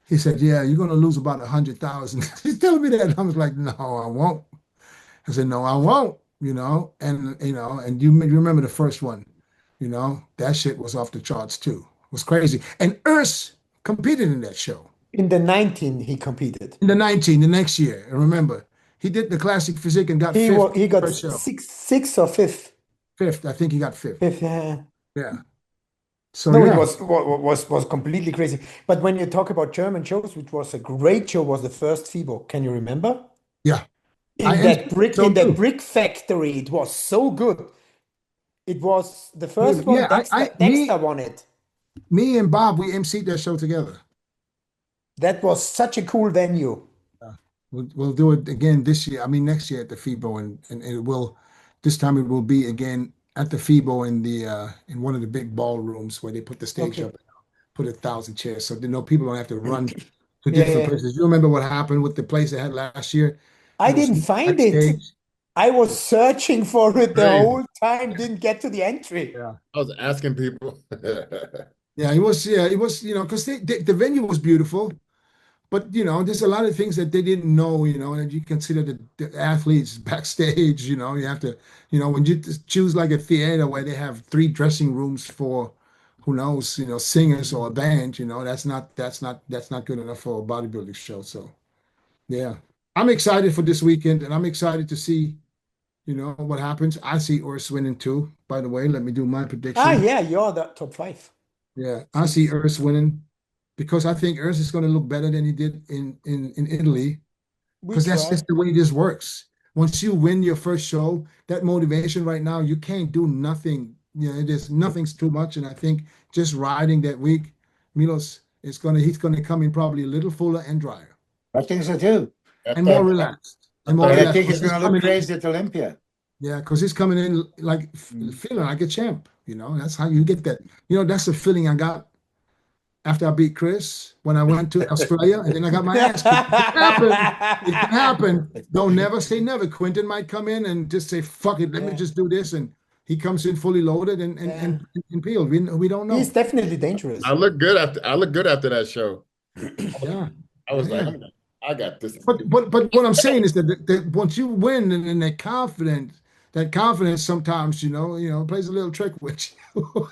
Speaker 1: He said, yeah, you're gonna lose about 100,000. He's telling me that. I was like, no, I won't. I said, no, I won't, you know. And you know, and you remember the first one, you know, that shit was off the charts too. It was crazy. And Urs competed in that show.
Speaker 3: In the 19, he competed.
Speaker 1: In the 19, the next year, I remember. He did the classic physique and got fifth.
Speaker 3: He got
Speaker 1: first show.
Speaker 3: sixth or fifth.
Speaker 1: Fifth, I think he got fifth.
Speaker 3: Fifth, yeah.
Speaker 1: Yeah. So
Speaker 3: No,
Speaker 1: yeah.
Speaker 3: it was completely crazy. But when you talk about German shows, which was a great show, was the first FIBO. Can you remember?
Speaker 1: Yeah.
Speaker 3: In
Speaker 1: I
Speaker 3: that
Speaker 1: am
Speaker 3: brick,
Speaker 1: so
Speaker 3: in that
Speaker 1: too.
Speaker 3: brick factory, it was so good. It was the first one.
Speaker 1: Yeah,
Speaker 3: Dexter won it.
Speaker 1: Me and Bob, we emceed that show together.
Speaker 3: That was such a cool venue.
Speaker 1: We'll do it again this year. I mean, next year at the FIBO, and it will. This time it will be again at the FIBO in one of the big ballrooms where they put the stage up, put 1,000 chairs, so people don't have to run to different places. You remember what happened with the place they had last year?
Speaker 3: I didn't find it. I was searching for it the whole time. Didn't get to the entry.
Speaker 1: Yeah,
Speaker 5: I was asking people.
Speaker 1: yeah, it was. Yeah, it was. You know, because the venue was beautiful. But, you know, there's a lot of things that they didn't know, you know, and you consider the athletes backstage, you know, you have to, you know, when you choose like a theater where they have 3 dressing rooms for, who knows, you know, singers or a band, you know, that's not good enough for a bodybuilding show. So, yeah, I'm excited for this weekend, and I'm excited to see, you know, what happens. I see Urs winning too, by the way. Let me do my prediction.
Speaker 3: Yeah, you're the top 5.
Speaker 1: Yeah, I see Urs winning. Because I think Urs is going to look better than he did in Italy. Because that's just the way this works. Once you win your first show, that motivation right now, you can't do nothing. You know, nothing's too much. And I think just riding that week, Milos he's going to come in probably a little fuller and drier.
Speaker 2: I think so too.
Speaker 1: And more relaxed.
Speaker 2: And I think he's going to look crazy at Olympia.
Speaker 1: Yeah, because he's coming in like feeling like a champ. You know, that's how you get that. You know, that's the feeling I got after I beat Chris when I went to Australia, and then I got my ass kicked. It can happen. Don't never say never. Quinton might come in and just say, fuck it, let me just do this. And he comes in fully loaded and peeled. We don't know.
Speaker 3: He's definitely dangerous.
Speaker 5: I look good after that show.
Speaker 1: Yeah.
Speaker 5: I was like,
Speaker 1: Yeah.
Speaker 5: I got this.
Speaker 1: But what I'm saying is that once you win and that confidence sometimes, plays a little trick with you.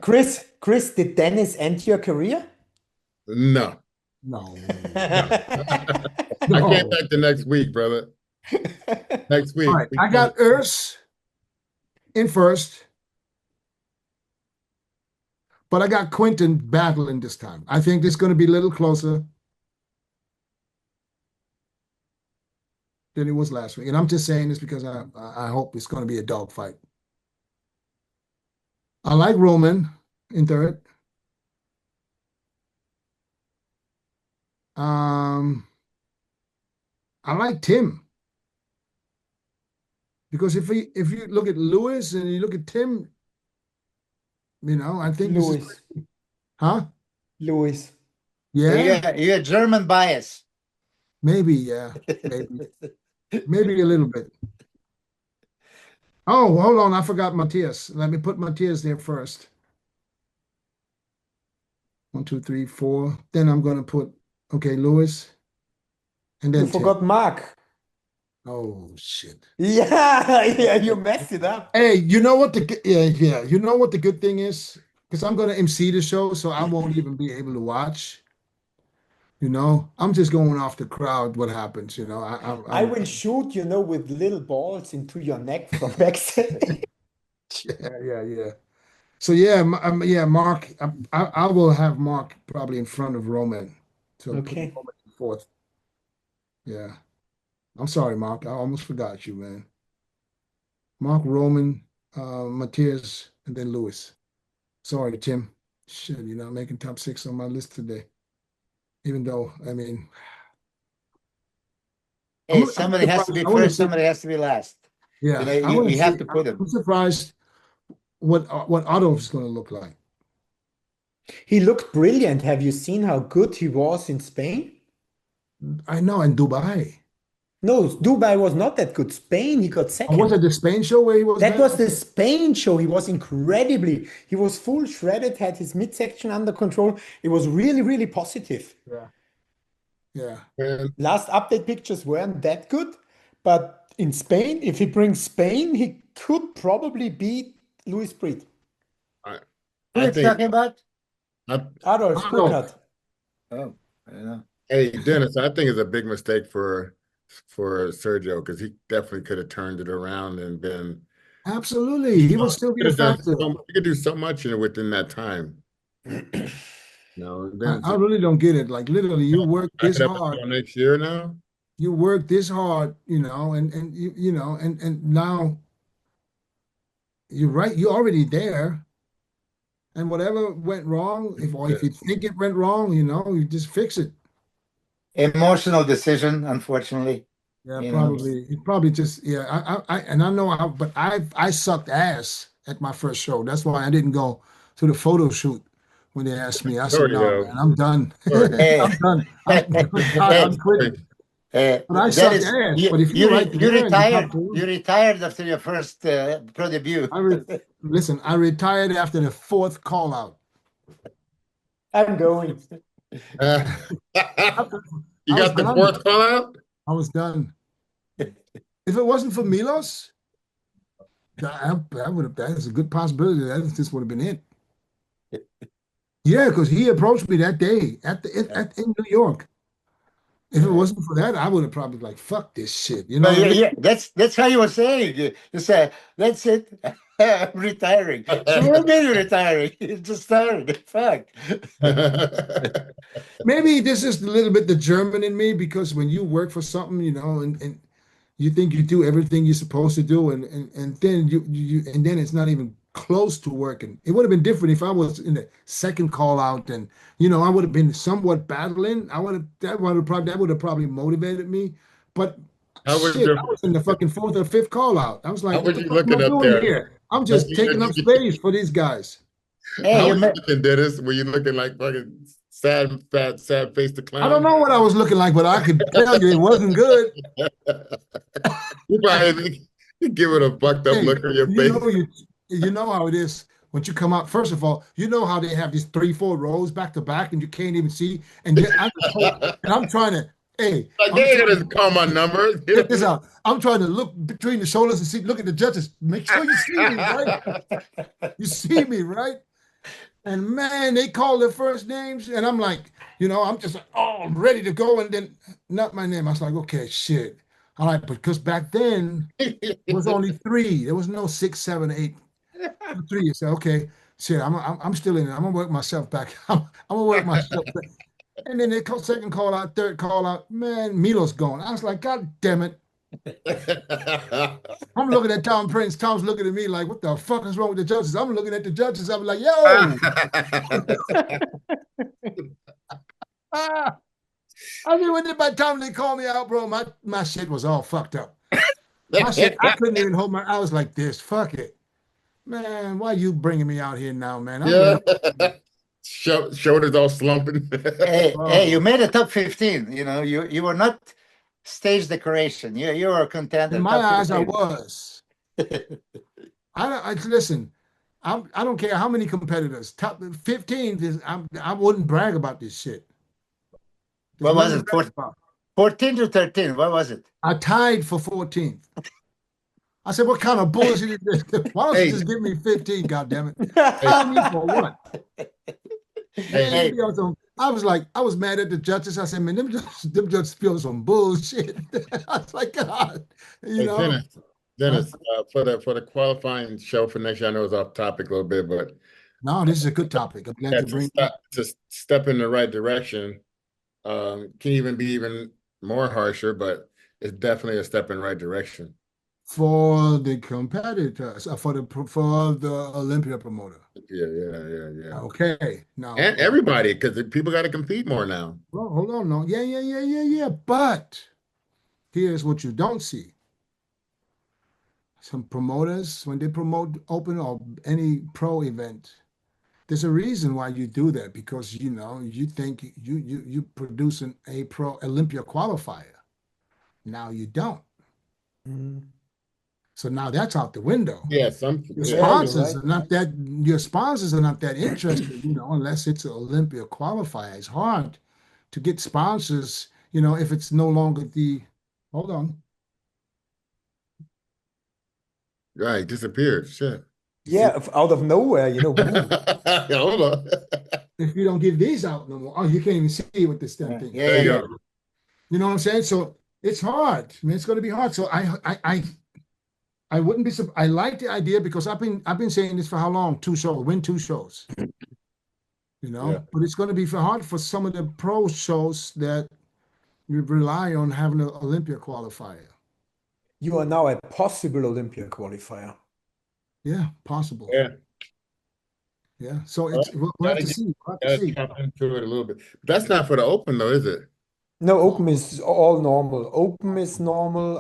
Speaker 3: Chris, did Dennis end your career?
Speaker 5: No.
Speaker 1: No.
Speaker 5: I
Speaker 1: No.
Speaker 5: came back the next week, brother. Next week.
Speaker 1: All right. I got Urs in first, but I got Quinton battling this time. I think this is going to be a little closer than it was last week. And I'm just saying this because I hope it's going to be a dogfight. I like Roman in third. I like Tim. Because if you look at Lewis and you look at Tim, I think
Speaker 3: Lewis.
Speaker 1: Huh?
Speaker 3: Lewis.
Speaker 1: Yeah.
Speaker 2: You're German bias.
Speaker 1: Maybe, yeah. Maybe a little bit. Oh, hold on. I forgot Matthias. Let me put Matthias there first. 1, 2, 3, 4. Then I'm going to put, Lewis. And then
Speaker 3: You forgot Mark.
Speaker 1: Oh, shit.
Speaker 3: Yeah, you messed it up.
Speaker 1: Hey, you know what you know what the good thing is? Because I'm going to MC the show, so I won't even be able to watch. I'm just going off the crowd, what happens,
Speaker 3: I will shoot, with little balls into your neck from backstage.
Speaker 1: Yeah. So, Mark, I will have Mark probably in front of Roman. So
Speaker 3: Okay.
Speaker 1: put Roman in fourth. Yeah. I'm sorry, Mark. I almost forgot you, man. Mark, Roman, Matthias, and then Lewis. Sorry, Tim. Shit, you're not making top 6 on my list today. Even though,
Speaker 2: Hey, somebody has to be first, somebody has to be last.
Speaker 1: Yeah,
Speaker 2: you have to put him.
Speaker 1: I'm surprised what Adolf's going to look like.
Speaker 3: He looked brilliant. Have you seen how good he was in Spain?
Speaker 1: I know, in Dubai.
Speaker 3: No, Dubai was not that good. Spain, he got second.
Speaker 1: Was it the Spain show where he was?
Speaker 3: That was the Spain show. He was he was full shredded, had his midsection under control. It was really, really positive.
Speaker 1: Yeah.
Speaker 3: Last update pictures weren't that good, but in Spain, if he brings Spain, he could probably beat Louis Breed.
Speaker 2: Who are you talking about?
Speaker 3: Adolf Burkhardt.
Speaker 2: Oh, I don't know.
Speaker 5: Hey, Dennis, I think it's a big mistake for Sergio because he definitely could have turned it around and been.
Speaker 1: Absolutely, he would still be effective.
Speaker 5: He could do so much within that time.
Speaker 1: I really don't get it. Like literally, you work this hard
Speaker 5: next year now.
Speaker 1: You work this hard, and now you're right. You're already there, and whatever went wrong, if you think it went wrong, you just fix it.
Speaker 2: Emotional decision, unfortunately.
Speaker 1: Yeah, probably just but I sucked ass at my first show. That's why I didn't go to the photo shoot when they asked me. I said, "No, man, I'm done. I'm done. I'm quitting." But I sucked ass. But if you
Speaker 2: retired after your first pro debut.
Speaker 1: Listen, I retired after the 4th call out.
Speaker 3: I'm going.
Speaker 5: You got the 4th call out?
Speaker 1: I was done. If it wasn't for Milos, that is a good possibility. That just would have been it. Yeah, because he approached me that day in New York. If it wasn't for that, I would have probably like, fuck this shit.
Speaker 2: That's how you were saying. You said, that's it. I'm retiring. So what made you retiring? You just started. Fuck.
Speaker 1: Maybe this is a little bit the German in me, because when you work for something, and you think you do everything you're supposed to do, and then then it's not even close to working. It would have been different if I was in the 2nd call out, and I would have been somewhat battling. That would have probably motivated me. But I was in the fucking 4th or 5th call out. I was like,
Speaker 5: what you looking up there?
Speaker 1: Here? I'm just taking up space for these guys.
Speaker 5: How was you looking, Dennis? Were you looking like fucking sad face to clown?
Speaker 1: I don't know what I was looking like, but I could tell you it wasn't good.
Speaker 5: You give it a fucked up
Speaker 1: Hey,
Speaker 5: look on your
Speaker 1: you
Speaker 5: face.
Speaker 1: know you know how it is when you come out. First of all, you know how they have these 3-4 rows back to back, and you can't even see. And I'm trying to. Hey,
Speaker 5: Like,
Speaker 1: I'm
Speaker 5: they ain't
Speaker 1: trying
Speaker 5: gonna
Speaker 1: to
Speaker 5: call my number.
Speaker 1: check this out. I'm trying to look between the shoulders and see. Look at the judges. Make sure you see me, right? You see me, right? And man, they call their first names, and I'm like, I'm just like, oh, I'm ready to go, and then not my name. I was like, okay, shit. All right, because back then it was only three. There was no 6, 7, 8. Three. You say, okay, shit. I'm still in it. I'm gonna work myself back. I'm gonna work myself back. And then they call second call out, third call out. Man, Milo's gone. I was like, God damn it. I'm looking at Tom Prince. Tom's looking at me like, what the fuck is wrong with the judges? I'm looking at the judges. I'm like, yo. Ah. I mean, by the time they called me out, bro, my shit was all fucked up. My shit, I couldn't even hold I was like this. Fuck it. Man, why you bringing me out here now, man?
Speaker 5: Yeah. Shoulders all slumping.
Speaker 2: Hey, you made a top 15. You were not stage decoration. You were a contender.
Speaker 1: In my
Speaker 2: top
Speaker 1: eyes, I
Speaker 2: 15.
Speaker 1: was. Listen. I don't care how many competitors. Top 15 is. I wouldn't brag about this shit.
Speaker 2: What was it? 14 to 13. What was it?
Speaker 1: I tied for 14th. I said, what kind of bullshit is this? Why don't you just give me 15, goddammit? Tell me for what?
Speaker 2: Hey.
Speaker 1: I was mad at the judges. I said, man, them judges feel some bullshit. I was like, God,
Speaker 5: Dennis, for the qualifying show for next year, I know it's off topic a little bit, but
Speaker 1: no, this is a good topic. I'm glad to bring
Speaker 5: to step in the right direction. Can even be even more harsher, but it's definitely a step in the right direction
Speaker 1: for the competitors, for the Olympia promoter.
Speaker 5: Yeah.
Speaker 1: Okay, now
Speaker 5: and everybody, because people got to compete more now.
Speaker 1: Well, hold on, no, yeah. But here's what you don't see. Some promoters, when they promote open or any pro event, there's a reason why you do that, because you think you producing a pro Olympia qualifier. Now you don't.
Speaker 3: Mm-hmm.
Speaker 1: So now that's out the window.
Speaker 5: Yeah,
Speaker 1: your sponsors are not that interested, unless it's an Olympia qualifier. It's hard to get sponsors, if it's no longer hold on.
Speaker 5: Right, disappeared. Shit.
Speaker 3: Yeah, out of nowhere,
Speaker 5: Hold on.
Speaker 1: If you don't give these out no more, you can't even see what this damn thing.
Speaker 2: Yeah.
Speaker 1: You know what I'm saying? So it's hard. I mean, it's going to be hard. So I wouldn't be. I like the idea, because I've been saying this for how long? 2 shows, win 2 shows. But it's going to be hard for some of the pro shows that you rely on having an Olympia qualifier.
Speaker 3: You are now a possible Olympia qualifier.
Speaker 1: Yeah, possible. Yeah. So we'll have to see.
Speaker 5: Tap into it a little bit. That's not for the Open, though, is it?
Speaker 3: No, Open is all normal. Open is normal.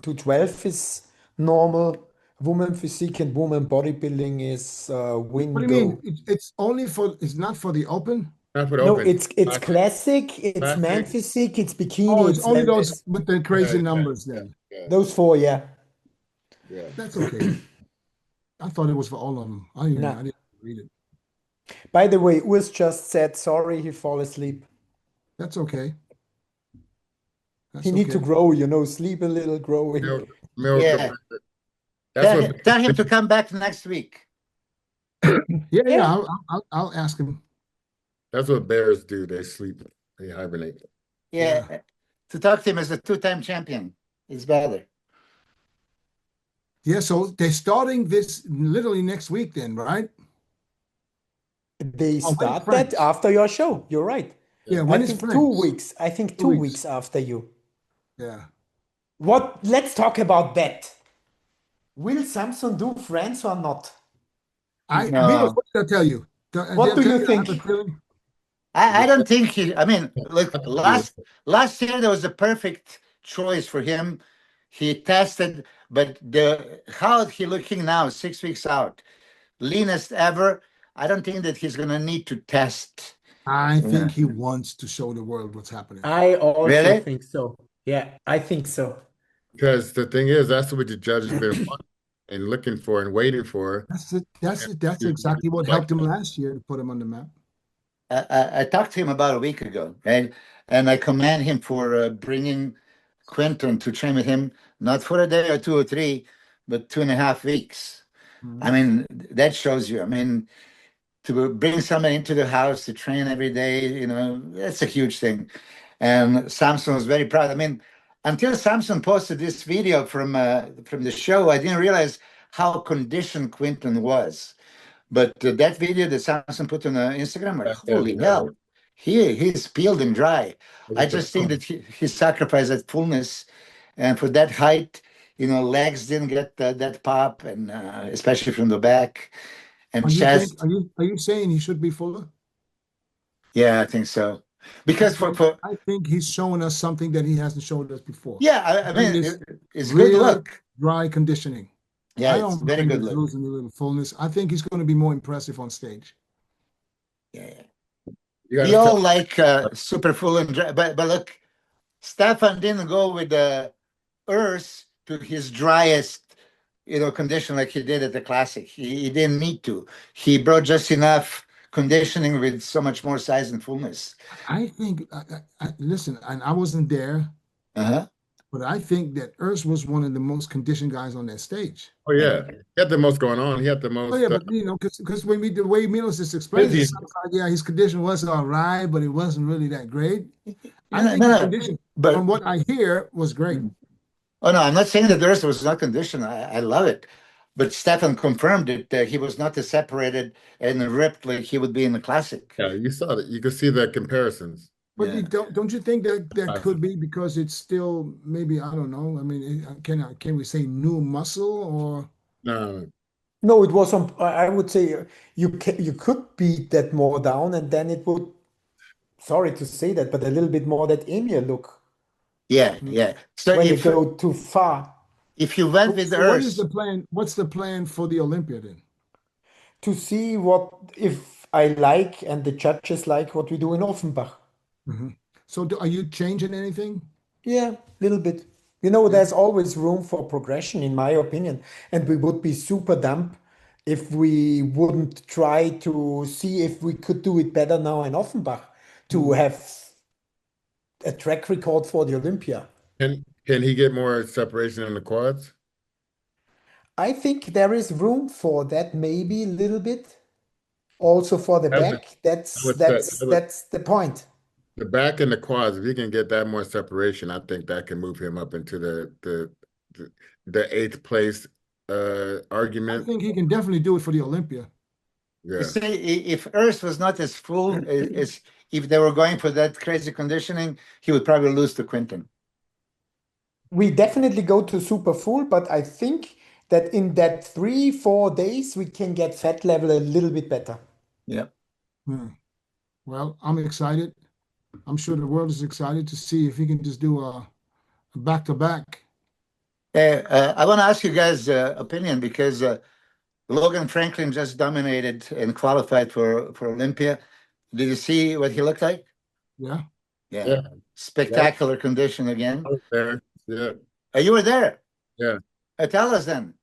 Speaker 3: 212 is normal. Woman physique and woman bodybuilding is win.
Speaker 1: What do you mean? It's only for. It's not for the Open.
Speaker 5: Not for the
Speaker 3: No,
Speaker 5: Open.
Speaker 3: it's classic. It's man physique. It's bikini.
Speaker 1: Oh, it's only those with the crazy numbers then.
Speaker 3: Those 4, yeah.
Speaker 1: That's okay. I thought it was for all of them. I didn't read it.
Speaker 3: By the way, Urs just said sorry, he fall asleep.
Speaker 1: That's okay.
Speaker 3: He need to grow, sleep a little, grow.
Speaker 2: Yeah. Tell him to come back next week.
Speaker 1: Yeah. I'll ask him.
Speaker 5: That's what bears do. They sleep. They hibernate.
Speaker 2: Yeah. To talk to him as a 2-time champion is better.
Speaker 1: Yeah, so they're starting this literally next week then, right?
Speaker 3: They start that after your show. You're right.
Speaker 1: Yeah, when
Speaker 3: I think 2 weeks. I think 2 weeks after you.
Speaker 1: Yeah.
Speaker 3: Let's talk about that. Will Samson do France or not?
Speaker 1: Milo, what did I tell you?
Speaker 3: What do you think?
Speaker 2: I don't think look, last year there was a perfect choice for him. He tested, but how he looking now, 6 weeks out, leanest ever. I don't think that he's gonna need to test.
Speaker 1: I think he wants to show the world what's happening.
Speaker 3: I also
Speaker 2: Really?
Speaker 3: think so. Yeah, I think so.
Speaker 5: Because the thing is, that's what the judge has been wanting and looking for and waiting for.
Speaker 1: That's it. That's
Speaker 5: And
Speaker 1: it. That's
Speaker 5: to
Speaker 1: exactly what
Speaker 5: like,
Speaker 1: helped him last year to put him on the map.
Speaker 2: I talked to him about a week ago, and I commend him for bringing Quinton to train with him, not for a day or two or three, but 2.5 weeks. I
Speaker 1: Mhm.
Speaker 2: mean, that shows you. I mean, to bring somebody into the house to train every day, that's a huge thing. And Samson was very proud. I mean, until Samson posted this video from the show, I didn't realize how conditioned Quinton was. But that video that Samson put on Instagram, like, holy hell, he's peeled and dry. I just think that he sacrificed that fullness, and for that height, legs didn't get that pop, and especially from the back and
Speaker 1: Are you think
Speaker 2: chest.
Speaker 1: are you saying he should be fuller?
Speaker 2: Yeah, I think so.
Speaker 1: I
Speaker 2: Because
Speaker 1: think I think he's showing us something that he hasn't showed us before.
Speaker 2: yeah, I
Speaker 1: And
Speaker 2: mean,
Speaker 1: this
Speaker 2: it's good
Speaker 1: real
Speaker 2: look.
Speaker 1: dry conditioning.
Speaker 2: Yeah,
Speaker 1: I
Speaker 2: it's
Speaker 1: don't
Speaker 2: very
Speaker 1: mind
Speaker 2: good
Speaker 1: his
Speaker 2: look.
Speaker 1: losing a little fullness. I think he's going to be more impressive on stage.
Speaker 2: Yeah.
Speaker 5: you got
Speaker 2: We
Speaker 5: to
Speaker 2: all
Speaker 5: start.
Speaker 2: like super full and dry, but look, Stefan didn't go with the earth to his driest, condition like he did at the classic. He didn't need to. He brought just enough conditioning with so much more size and fullness.
Speaker 1: I think, listen, and I wasn't there,
Speaker 2: Uh-huh.
Speaker 1: but I think that Urs was one of the most conditioned guys on that stage.
Speaker 5: Oh yeah, he had the most going on. He had the
Speaker 1: Oh yeah,
Speaker 5: most
Speaker 1: but because when the way Milos just explains it,
Speaker 5: busy.
Speaker 1: sounds like his condition was all right, but it wasn't really that great. I
Speaker 2: No,
Speaker 1: think his
Speaker 2: no,
Speaker 1: condition,
Speaker 2: but
Speaker 1: from what I hear, was great.
Speaker 2: oh no, I'm not saying that the rest was not conditioned. I love it. But Stefan confirmed it that he was not as separated and ripped like he would be in the classic.
Speaker 5: Yeah, you saw that. You could see the comparisons.
Speaker 1: But
Speaker 2: Yeah.
Speaker 1: don't you think that that
Speaker 5: Uh,
Speaker 1: could be because it's still maybe I don't know. I mean, can we say new muscle or
Speaker 5: No,
Speaker 3: No, it was on. I would say you could beat that more down, and then it would. Sorry to say that, but a little bit more that Emir look
Speaker 2: Yeah,
Speaker 1: Hmm.
Speaker 2: yeah. So
Speaker 3: when you
Speaker 2: if
Speaker 3: go too far
Speaker 2: if you went
Speaker 1: So,
Speaker 2: with
Speaker 1: so what is the
Speaker 2: Earth,
Speaker 1: plan? What's the plan for the Olympia then?
Speaker 3: to see what if I like and the judges like what we do in Offenbach.
Speaker 1: Mhm. So are you changing anything?
Speaker 3: Yeah, little bit.
Speaker 1: Yeah.
Speaker 3: There's always room for progression, in my opinion. And we would be super dumb if we wouldn't try to see if we could do it better now in Offenbach to
Speaker 1: Mhm.
Speaker 3: have a track record for the Olympia.
Speaker 5: can he get more separation in the quads?
Speaker 3: I think there is room for that, maybe a little bit. Also for the
Speaker 5: That would,
Speaker 3: back. That's
Speaker 5: that would,
Speaker 3: that's that's the point.
Speaker 5: the back and the quads. If he can get that more separation, I think that can move him up into the eighth place
Speaker 1: I
Speaker 5: argument.
Speaker 1: think he can definitely do it for the Olympia.
Speaker 2: you
Speaker 5: Yeah,
Speaker 2: see, if Earth was not as full as if they were going for that crazy conditioning, he would probably lose to Quinton.
Speaker 3: We definitely go to super full, but I think that in that 3, 4 days we can get fat level a little bit better.
Speaker 2: Yeah.
Speaker 1: Hmm. Well, I'm excited. I'm sure the world is excited to see if he can just do a back-to-back.
Speaker 2: I want to ask you guys' opinion because Logan Franklin just dominated and qualified for Olympia. Did you see what he looked like?
Speaker 1: Yeah.
Speaker 2: Yeah.
Speaker 5: yeah, yeah.
Speaker 2: Spectacular condition again.
Speaker 5: I was there. Yeah,
Speaker 2: You were there.
Speaker 5: yeah.
Speaker 2: Tell us then.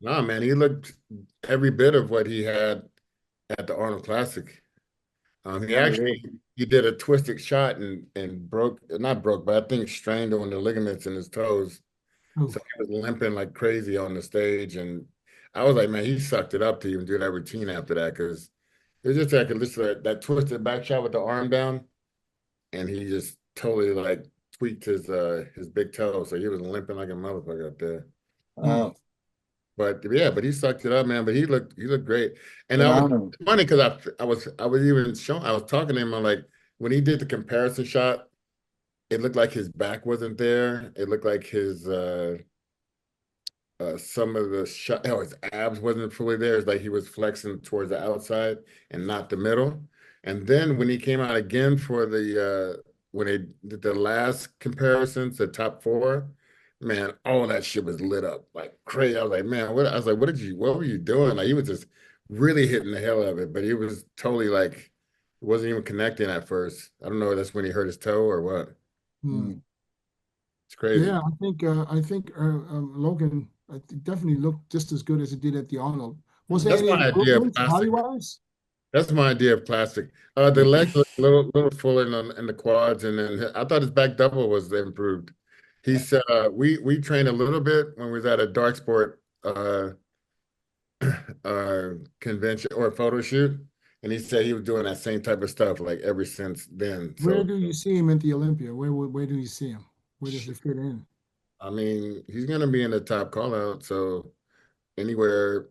Speaker 5: No, man, he looked every bit of what he had at the Arnold Classic. He actually he did a twisted shot and broke, not broke, but I think strained on the ligaments in his toes.
Speaker 1: Oh,
Speaker 5: So he was limping like crazy on the stage, and I was like, man, he sucked it up to even do that routine after that because it was just like that twisted back shot with the arm down, and he just totally like tweaked his big toe, so he was limping like a motherfucker up there.
Speaker 2: Oh,
Speaker 5: But yeah, but he sucked it up, man. But he looked great, and I was
Speaker 2: phenomenal.
Speaker 5: funny because I was even showing I was talking to him. I'm like when he did the comparison shot, it looked like his back wasn't there. It looked like his some of the shot, his abs wasn't fully there. It's like he was flexing towards the outside and not the middle. And then when he came out again for the when they did the last comparisons, the top four, man, all that shit was lit up like crazy. I was like, man, what? I was like, what were you doing? Like he was just really hitting the hell out of it, but he was totally like, wasn't even connecting at first. I don't know if that's when he hurt his toe or what.
Speaker 1: hmm.
Speaker 2: Mm.
Speaker 5: It's crazy.
Speaker 1: Yeah, I think Logan definitely looked just as good as he did at the Arnold. Was there
Speaker 5: That's
Speaker 1: any
Speaker 5: my idea of
Speaker 1: improvements
Speaker 5: classic.
Speaker 1: body-wise?
Speaker 5: That's my idea of classic. The legs look a little fuller in the quads, and then I thought his back double was improved. He's we trained a little bit when we was at a dark sport convention or photo shoot, and he said he was doing that same type of stuff like ever since then.
Speaker 1: Where
Speaker 5: So
Speaker 1: do you see him at the Olympia? Where do you see him? Where does he fit in?
Speaker 5: I mean, he's gonna be in the top call out. So anywhere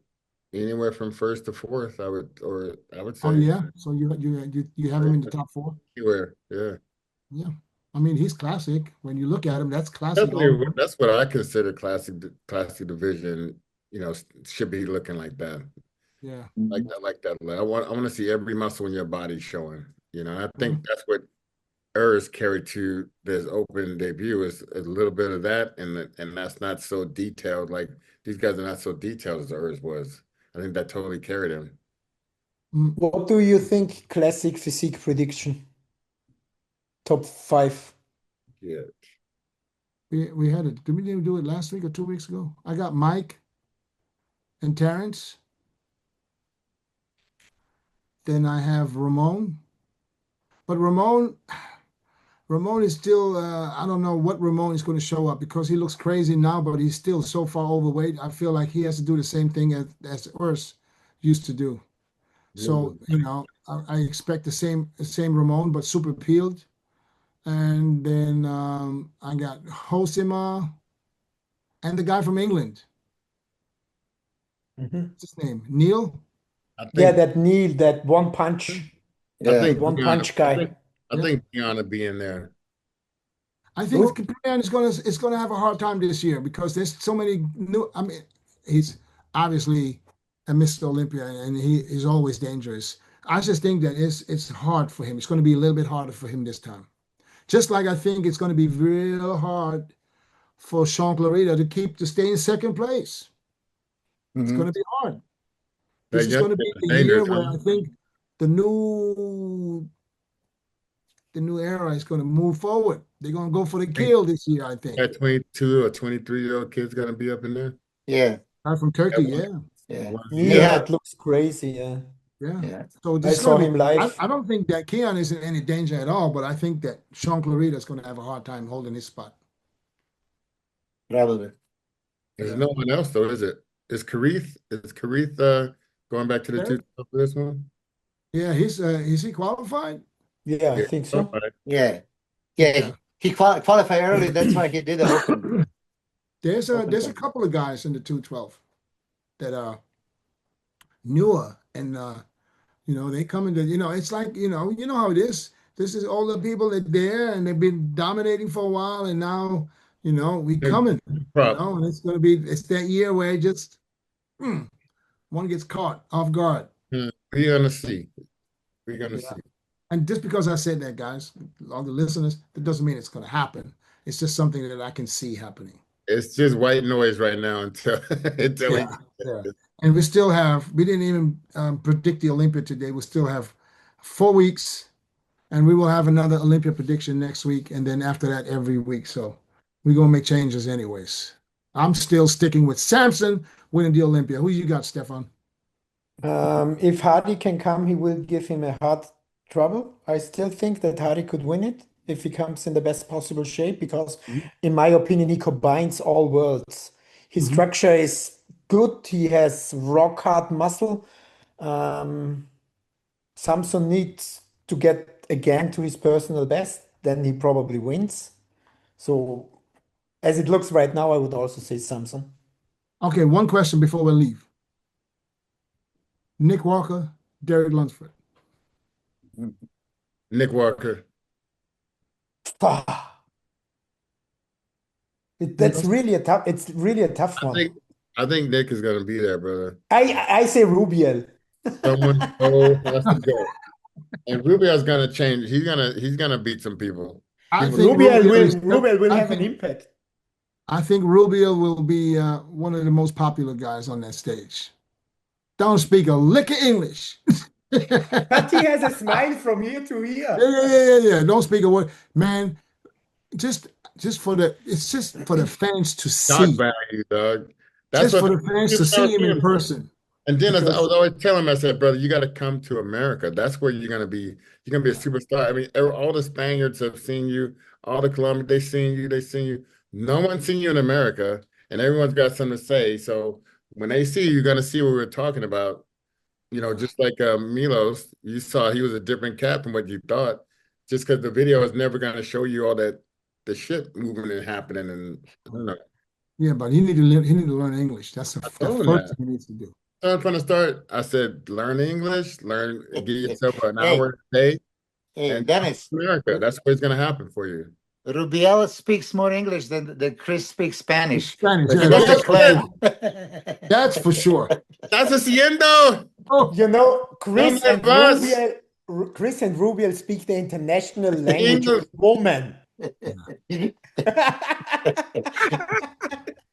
Speaker 5: from first to fourth, I would
Speaker 1: Oh
Speaker 5: say
Speaker 1: yeah, so you have him in the top four?
Speaker 5: anywhere. Yeah.
Speaker 1: Yeah, I mean he's classic. When you look at him, that's classic.
Speaker 5: Definitely, that's what I consider classic division. Should be looking like that,
Speaker 1: Yeah.
Speaker 5: like that. I want to see every muscle in your body showing. I think
Speaker 1: Mhm.
Speaker 5: that's what Urs carried to this open debut is a little bit of that, and that's not so detailed. Like these guys are not so detailed as Urs was. I think that totally carried him.
Speaker 3: What do you think classic physique prediction? Top 5.
Speaker 5: Yeah,
Speaker 1: We had it. Did we do it last week or 2 weeks ago? I got Mike and Terrence. Then I have Ramon. But Ramon is still, I don't know what Ramon is going to show up because he looks crazy now, but he's still so far overweight. I feel like he has to do the same thing as Urs used to do. So, I expect the same Ramon, but super peeled. And then I got Hosima and the guy from England. What's his name? Neil?
Speaker 5: I
Speaker 3: Yeah,
Speaker 5: think
Speaker 3: that Neil, that one punch,
Speaker 5: I
Speaker 2: Yeah.
Speaker 5: think
Speaker 3: one
Speaker 5: Keone-
Speaker 3: punch guy.
Speaker 5: I think Keone will be in there.
Speaker 1: I think Kienzl is gonna have a hard time this year because there's so many new. I mean, he's obviously a Mr. Olympia and he is always dangerous. I just think that it's hard for him. It's going to be a little bit harder for him this time. Just like I think it's going to be real hard for Shaun to stay in second place. It's
Speaker 2: Mhm.
Speaker 1: going to be hard.
Speaker 5: That
Speaker 1: This is
Speaker 5: young
Speaker 1: going to be
Speaker 5: kid
Speaker 1: the
Speaker 5: is
Speaker 1: year
Speaker 5: dangerous,
Speaker 1: where
Speaker 5: huh?
Speaker 1: I think the new era is going to move forward. They're going to go for the kill this year, I think.
Speaker 5: That 22 or 23-year-old kid's gonna be up in there.
Speaker 2: Yeah.
Speaker 1: Guy from Turkey, yeah.
Speaker 2: Yeah.
Speaker 5: Once
Speaker 2: He
Speaker 3: Yeah,
Speaker 2: had,
Speaker 3: it looks crazy. Yeah,
Speaker 1: Yeah.
Speaker 2: yeah.
Speaker 1: So
Speaker 3: I
Speaker 1: this is
Speaker 3: saw
Speaker 1: going to
Speaker 3: him
Speaker 1: be,
Speaker 3: live.
Speaker 1: I don't think that Keone is in any danger at all, but I think that Shaun is going to have a hard time holding his spot.
Speaker 2: Probably.
Speaker 5: There's
Speaker 1: Yeah.
Speaker 5: no one else though, is it? Is Karith going back to the
Speaker 1: Derek?
Speaker 5: 212 for this one?
Speaker 1: Yeah, is he qualified?
Speaker 3: Yeah, I
Speaker 5: Yeah.
Speaker 3: think so.
Speaker 5: Okay.
Speaker 2: Yeah.
Speaker 1: Yeah.
Speaker 2: Yeah. He qualified early. That's why he did the open.
Speaker 1: There's
Speaker 2: Open
Speaker 1: a
Speaker 2: time.
Speaker 1: couple of guys in the 212 that are newer and they come into, it's like, you know how it is. This is all the people that there and they've been dominating for a while and now, we
Speaker 5: They're
Speaker 1: coming,
Speaker 5: prop.
Speaker 1: and it's that year where it just one gets caught off guard.
Speaker 5: We're gonna see. We're gonna
Speaker 1: Yeah.
Speaker 5: see.
Speaker 1: And just because I said that, guys, all the listeners, that doesn't mean it's going to happen. It's just something that I can see happening.
Speaker 5: It's just white noise right now until until
Speaker 1: Yeah, yeah. And we didn't even predict the Olympia today. We still have 4 weeks, and we will have another Olympia prediction next week, and then after that, every week. So we're going to make changes anyways. I'm still sticking with Samson winning the Olympia. Who you got, Stefan?
Speaker 3: If Hardy can come, he will give him a hard trouble. I still think that Hardy could win it if he comes in the best possible shape because, in my opinion, he combines all worlds. His structure is good. He has rock hard muscle. Samson needs to get again to his personal best, then he probably wins. So, as it looks right now, I would also say Samson.
Speaker 1: Okay, one question before we leave. Nick Walker, Derek Lunsford.
Speaker 5: Nick Walker.
Speaker 3: That's really a tough. It's really a tough one.
Speaker 5: I think Nick is gonna be there, brother.
Speaker 3: I say Rubiel.
Speaker 5: Someone has to go. And Rubio's gonna change. He's gonna beat some people.
Speaker 1: I
Speaker 5: People-
Speaker 1: think
Speaker 3: Rubiel will
Speaker 1: I
Speaker 3: have an
Speaker 1: think-
Speaker 3: impact.
Speaker 1: I think Rubio will be one of the most popular guys on that stage. Don't speak a lick of English.
Speaker 3: But he has a smile from ear to ear.
Speaker 1: Yeah. Don't speak a word. Man, just for the fans to
Speaker 5: Dog
Speaker 1: see.
Speaker 5: value, dog. That's
Speaker 1: Just
Speaker 5: what
Speaker 1: for the fans to see him in person.
Speaker 5: And then I
Speaker 1: Because-
Speaker 5: was always telling him, I said, brother, you got to come to America. That's where you're gonna be. You're gonna be a superstar. I mean, all the Spaniards have seen you, all the Colombians, they seen you. No one's seen you in America, and everyone's got something to say. So when they see you, you're gonna see what we're talking about. You know, just like Milos, you saw he was a different cat from what you thought, just because the video is never gonna show you all that the shit moving and happening, and I don't know.
Speaker 1: Yeah, but he need to learn English. That's the
Speaker 5: told him
Speaker 1: first
Speaker 5: that.
Speaker 1: thing he needs to do.
Speaker 5: I'm trying to start. I said, learn English, get yourself an
Speaker 2: Hey.
Speaker 5: hour a day.
Speaker 2: Hey,
Speaker 5: And
Speaker 2: Dennis,
Speaker 5: America, that's what's going to happen for you.
Speaker 2: Rubiel speaks more English than Chris speaks Spanish.
Speaker 1: Spanish,
Speaker 2: But
Speaker 1: yeah,
Speaker 2: that's
Speaker 1: that's,
Speaker 2: a claim.
Speaker 1: that's for sure.
Speaker 5: That's haciendo.
Speaker 1: Oh,
Speaker 3: You know, Chris
Speaker 5: Don't
Speaker 3: and
Speaker 5: have us.
Speaker 3: Rubiel speak the international language
Speaker 5: English.
Speaker 3: of woman.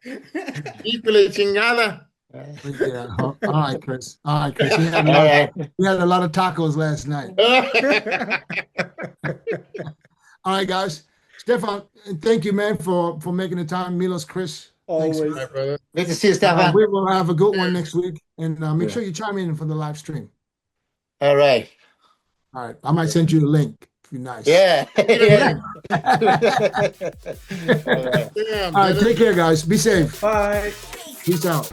Speaker 5: Híjole, chingada.
Speaker 1: yeah. All right, Chris. All right, Chris. We had,
Speaker 2: All right.
Speaker 1: we had a lot of tacos last night. All right, guys. Stefan, thank you, man, for making the time. Milos, Chris. Thanks.
Speaker 3: Always.
Speaker 5: Hi, brother.
Speaker 2: Good to see you, Stefan.
Speaker 1: We will have a good one next week. And make
Speaker 2: Yeah.
Speaker 1: sure you chime in for the live stream.
Speaker 2: All right.
Speaker 1: All right. I might send you a link if you're nice.
Speaker 2: Yeah. Yeah.
Speaker 5: Damn,
Speaker 1: All right.
Speaker 5: brother.
Speaker 1: Take care, guys. Be safe.
Speaker 3: Bye.
Speaker 1: Peace out.